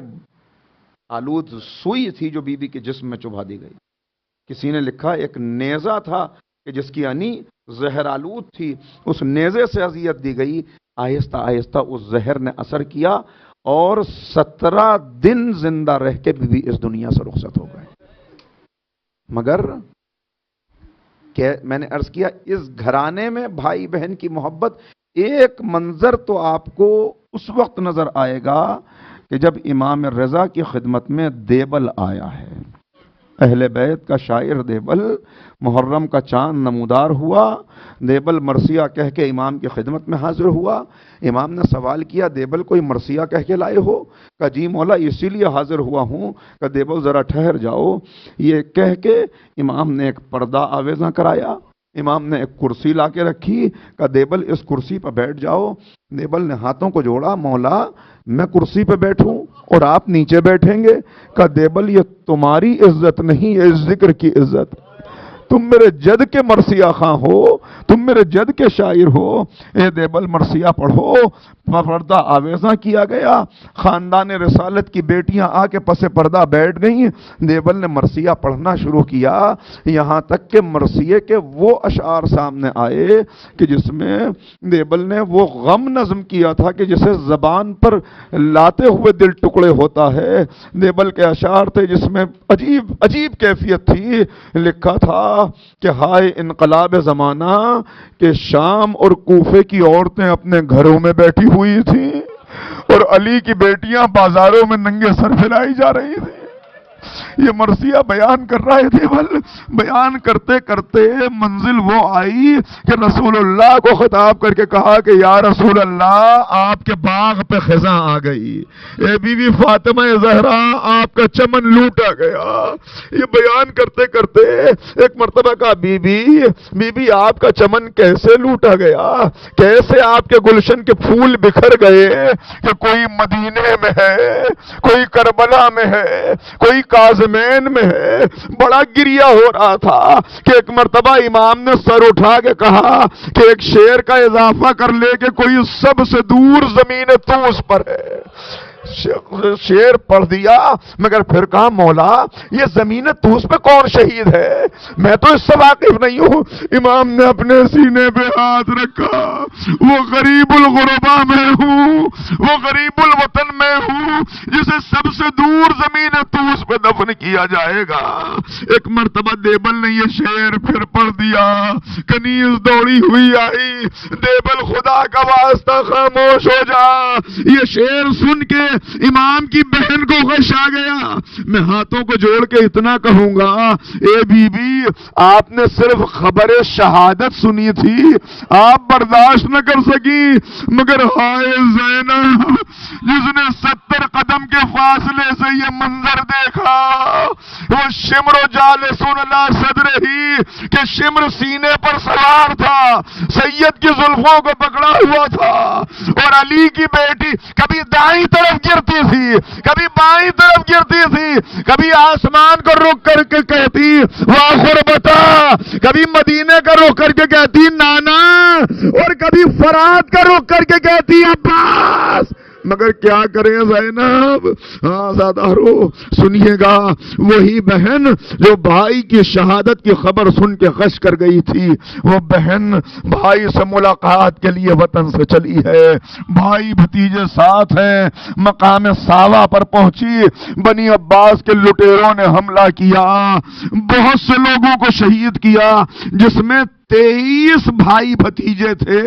آلود سوئی تھی جو بی بی کے جسم میں چبھا دی گئی، کسی نے لکھا ایک نیزہ تھا کہ جس کی انی زہر آلود تھی، اس نیزے سے اذیت دی گئی، آہستہ آہستہ اس زہر نے اثر کیا اور 17 دن زندہ رہ کے بی بی اس دنیا سے رخصت ہو گئے۔ مگر میں نے عرض کیا اس گھرانے میں بھائی بہن کی محبت، ایک منظر تو آپ کو اس وقت نظر آئے گا کہ جب امام رضا کی خدمت میں دیبل آیا ہے، اہل بیت کا شاعر دیبل، محرم کا چاند نمودار ہوا، دیبل مرثیہ کہہ کے امام کی خدمت میں حاضر ہوا۔ امام نے سوال کیا دیبل کوئی مرثیہ کہہ کے لائے ہو؟ کہا جی مولا اسی لیے حاضر ہوا ہوں۔ کہا دیبل ذرا ٹھہر جاؤ۔ یہ کہہ کے امام نے ایک پردہ آویزاں کرایا، امام نے ایک کرسی لا کے رکھی، کہا دیبل اس کرسی پر بیٹھ جاؤ۔ دیبل نے ہاتھوں کو جوڑا، مولا میں کرسی پہ بیٹھوں اور آپ نیچے بیٹھیں گے؟ کہا دیبل یہ تمہاری عزت نہیں، یہ اس ذکر کی عزت، تم میرے جد کے مرثیہ خواں ہو، تم میرے جد کے شاعر ہو۔ اے دیبل مرثیہ پڑھو۔ پردہ آویزاں کیا گیا، خاندان رسالت کی بیٹیاں آ کے پس پردہ بیٹھ گئیں، دیبل نے مرثیہ پڑھنا شروع کیا، یہاں تک کہ مرثیے کے وہ اشعار سامنے آئے کہ جس میں دیبل نے وہ غم نظم کیا تھا کہ جسے زبان پر لاتے ہوئے دل ٹکڑے ہوتا ہے۔ دیبل کے اشعار تھے جس میں عجیب عجیب کیفیت تھی، لکھا تھا کہ ہائے انقلاب زمانہ کہ شام اور کوفے کی عورتیں اپنے گھروں میں بیٹھی ہوئی تھیں اور علی کی بیٹیاں بازاروں میں ننگے سر پھیلائی جا رہی تھیں۔ یہ مرثیہ بیان کر رہا ہے دیبل۔ بیان کرتے کرتے منزل وہ آئی کہ رسول اللہ کو خطاب کر کے کہا کہ یا رسول اللہ آپ کے باغ پہ خزاں آ گئی، اے بی بی فاطمہ زہرا آپ کا چمن لوٹا گیا۔ یہ بیان کرتے کرتے ایک مرتبہ کہا بی بی آپ کا چمن کیسے لوٹا گیا، کیسے آپ کے گلشن کے پھول بکھر گئے کہ کوئی مدینے میں ہے، کوئی کربلا میں ہے، کوئی کاظمین میں ہے۔ بڑا گریہ ہو رہا تھا کہ ایک مرتبہ امام نے سر اٹھا کے کہا کہ ایک شعر کا اضافہ کر لے کہ کوئی سب سے دور زمین طوس پر ہے۔ شعر پڑھ دیا مگر پھر کہا مولا یہ زمین طوس پہ کون شہید ہے، میں تو اس سے واقف نہیں ہوں۔ امام نے اپنے سینے پہ ہاتھ رکھا، وہ غریب الغربا میں ہوں، وہ غریب الوطن میں ہوں جسے سب سے دور زمین طوس پہ دفن کیا جائے گا۔ ایک مرتبہ دیبل نے یہ شعر پھر پڑھ دیا، کنیز دوڑی ہوئی آئی، دیبل خدا کا واسطہ خاموش ہو جا۔ یہ شعر سن کے امام کی بہن کو غش آ گیا۔ میں ہاتھوں کو جوڑ کے اتنا کہوں گا، اے بی بی آپ نے صرف خبر شہادت سنی تھی، آپ برداشت نہ کر سکی، مگر ہائے زینب جس نے 70 قدم کے فاصلے سے یہ منظر دیکھا، وہ شمر و جالسون لا صدر ہی کہ شمر سینے پر سوار تھا، سید کی زلفوں کو پکڑا ہوا تھا، اور علی کی بیٹی کبھی دائیں طرف گرتی تھی، کبھی بائیں طرف گرتی تھی، کبھی آسمان کو رک کر کے کہتی واہ غربتا، کبھی مدینے کا رک کر کے کہتی نانا، اور کبھی فرات کا رک کر کے کہتی عباس۔ مگر کیا کریں زینب، آزادارو سنیے گا، وہی بہن جو بھائی کی شہادت کی خبر سن کے غش کر گئی تھی، وہ بہن بھائی سے ملاقات کے لیے وطن سے چلی ہے، بھائی بھتیجے ساتھ ہیں، مقام ساوا پر پہنچی، بنی عباس کے لٹیروں نے حملہ کیا، بہت سے لوگوں کو شہید کیا، جس میں 23 بھائی بھتیجے تھے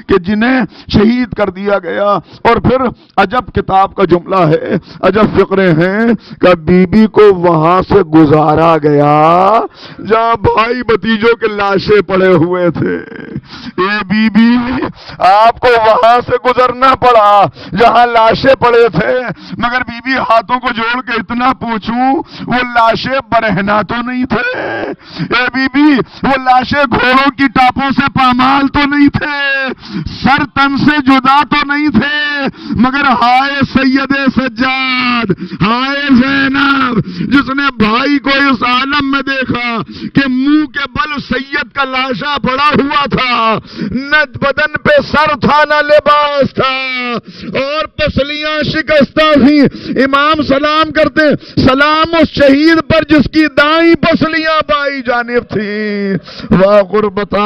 کہ جنہیں شہید کر دیا گیا۔ اور پھر عجب کتاب کا جملہ ہے، عجب فقرے ہیں کہ بی بی کو وہاں سے گزارا گیا جہاں بھائی بھتیجوں کے لاشیں پڑے ہوئے تھے۔ اے بی بی آپ کو وہاں سے گزرنا پڑا جہاں لاشیں پڑے تھے، مگر بی بی ہاتھوں کو جوڑ کے اتنا پوچھوں وہ لاشیں برہنہ تو نہیں تھے؟ اے بی بی وہ لاشیں گھوڑوں کی ٹاپوں سے پامال تو نہیں تھے، سر تن سے جدا تو نہیں تھے، مگر ہائے سید سجاد، ہائے زینب جس نے بھائی کو اس عالم میں دیکھا کہ منہ کے بل سید کا لاشا پڑا ہوا تھا، نہ بدن پہ سر تھا نہ لباس تھا، اور پسلیاں شکستہ تھیں۔ امام سلام کرتے، سلام اس شہید پر جس کی دائیں پسلیاں بائیں جانب تھیں۔ واہ غربت بتا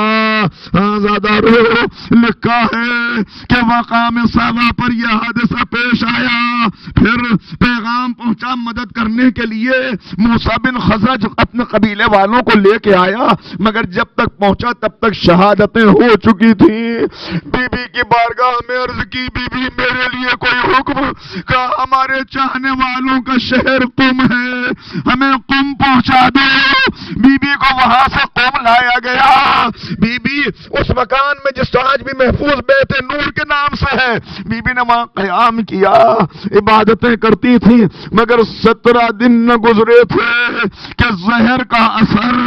آزادارو، لکھا ہے کہ مقام صفا پر یہ حادثہ پیش آیا، پھر پیغام پہنچا مدد کرنے کے لیے، موسیٰ بن خزرج اپنے قبیلے والوں کو لے کے آیا، مگر جب تک پہنچا تب تک شہادتیں ہو چکی تھی۔ بی بی کی بارگاہ میں عرض کی، بی بی میرے لیے کوئی حکم؟ کہا ہمارے چاہنے والوں کا شہر قم ہے، ہمیں قم پہنچا دو۔ بی بی کو وہاں سے قم لایا گیا۔ بی بی اس مکان میں جس آج بھی محفوظ بیت نور کے نام سے ہے، بی بی نے وہاں قیام کیا، عبادتیں کرتی تھی، مگر 17 دن نہ گزرے تھے کہ زہر کا اثر،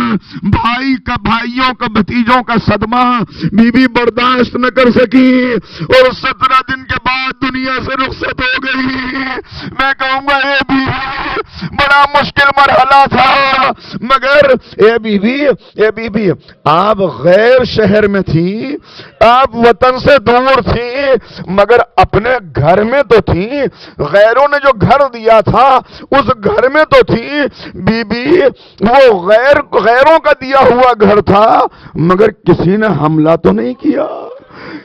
بھائیوں کا بھتیجوں کا صدمہ بی بی برداشت نہ کر سکی اور 17 دن کے بعد دنیا سے رخصت ہو گئی۔ میں کہوں گا اے بی بی بڑا مشکل مرحلہ تھا، مگر اے بی بی آپ غیر شہر میں تھی، آپ وطن سے دور تھی، مگر اپنے گھر میں تو تھی، غیروں نے جو گھر دیا تھا اس گھر میں تو تھی۔ بی بی وہ غیروں کا دیا ہوا گھر تھا، مگر کسی نے حملہ تو نہیں کیا۔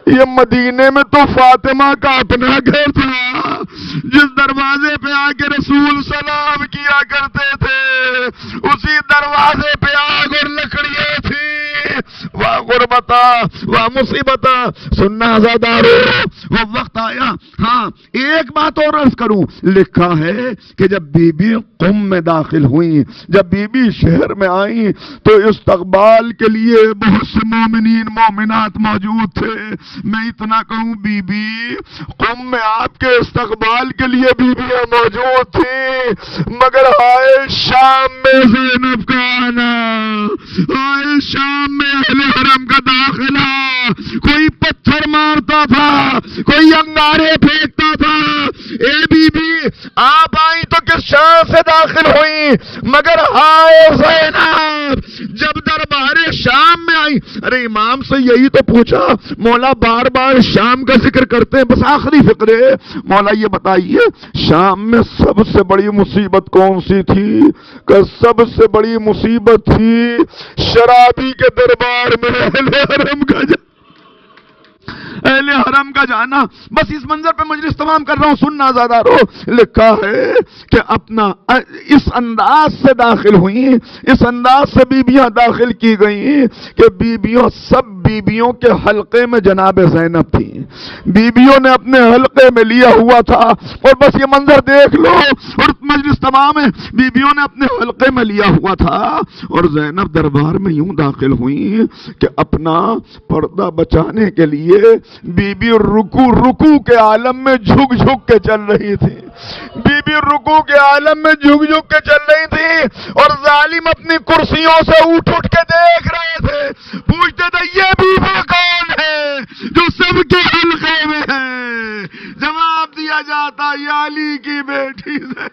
یہ مدینے میں تو فاطمہ کا اپنا گھر تھا، جس دروازے پہ آ کے رسول سلام کیا کرتے تھے، اسی دروازے پہ آگ اور لکڑیاں تھی۔ واہ غربتا واہ مصیبتا، سننا آزادارو، وہ وقت آیا۔ ہاں ایک بات اور عرض کروں، لکھا ہے کہ جب بی بی قم میں داخل ہوئی، جب بی بی شہر میں آئیں تو استقبال کے لیے بہت سے مومنین مومنات موجود تھے۔ میں اتنا کہوں، بی بی قم میں آپ کے استقبال کے لیے بیویاں موجود تھی، مگر ہائے شام میں زینب کا آنا، ہائے شام میں اہل حرم کا داخلہ، کوئی پتھر مارتا تھا، کوئی انگارے پھینکتا تھا۔ اے بی بی آپ آئی تو کس شان سے داخل ہوئی، مگر ہائے زینب جب دربار شام میں آئی۔ ارے امام سے یہی تو پوچھا، مولا بار بار شام کا ذکر کرتے ہیں، بس آخری فقرے، مولا یہ بتائیے شام میں سب سے بڑی مصیبت کون سی تھی؟ کہ سب سے بڑی مصیبت تھی شرابی کے دربار میں اہل حرم کا جانا۔ بس اس منظر پہ مجلس تمام کر رہا ہوں، سننا آزادارو، لکھا ہے کہ اپنا اس انداز سے داخل ہوئی، اس انداز سے بیبیاں داخل کی گئیں کہ سب بیبیوں کے حلقے میں جناب زینب تھی، بیبیوں نے اپنے حلقے میں لیا ہوا تھا، اور بس یہ منظر دیکھ لو، اور مجلس تمام ہے، بیبیوں نے اپنے حلقے میں لیا ہوا تھا، اور زینب دربار میں یوں داخل ہوئی کہ اپنا پردہ بچانے کے لیے بی بی رکوع کے عالم میں جھک کے چل رہی تھی، بی بی رکوع کے عالم میں جھک کے چل رہی تھی، اور ظالم اپنی کرسیوں سے اٹھ کے دیکھ رہے تھے، پوچھتے تھے یہ بی بی کون ہے جو سب کے حلقے میں ہے؟ جواب دیا جاتا یہ علی کی بیٹی سے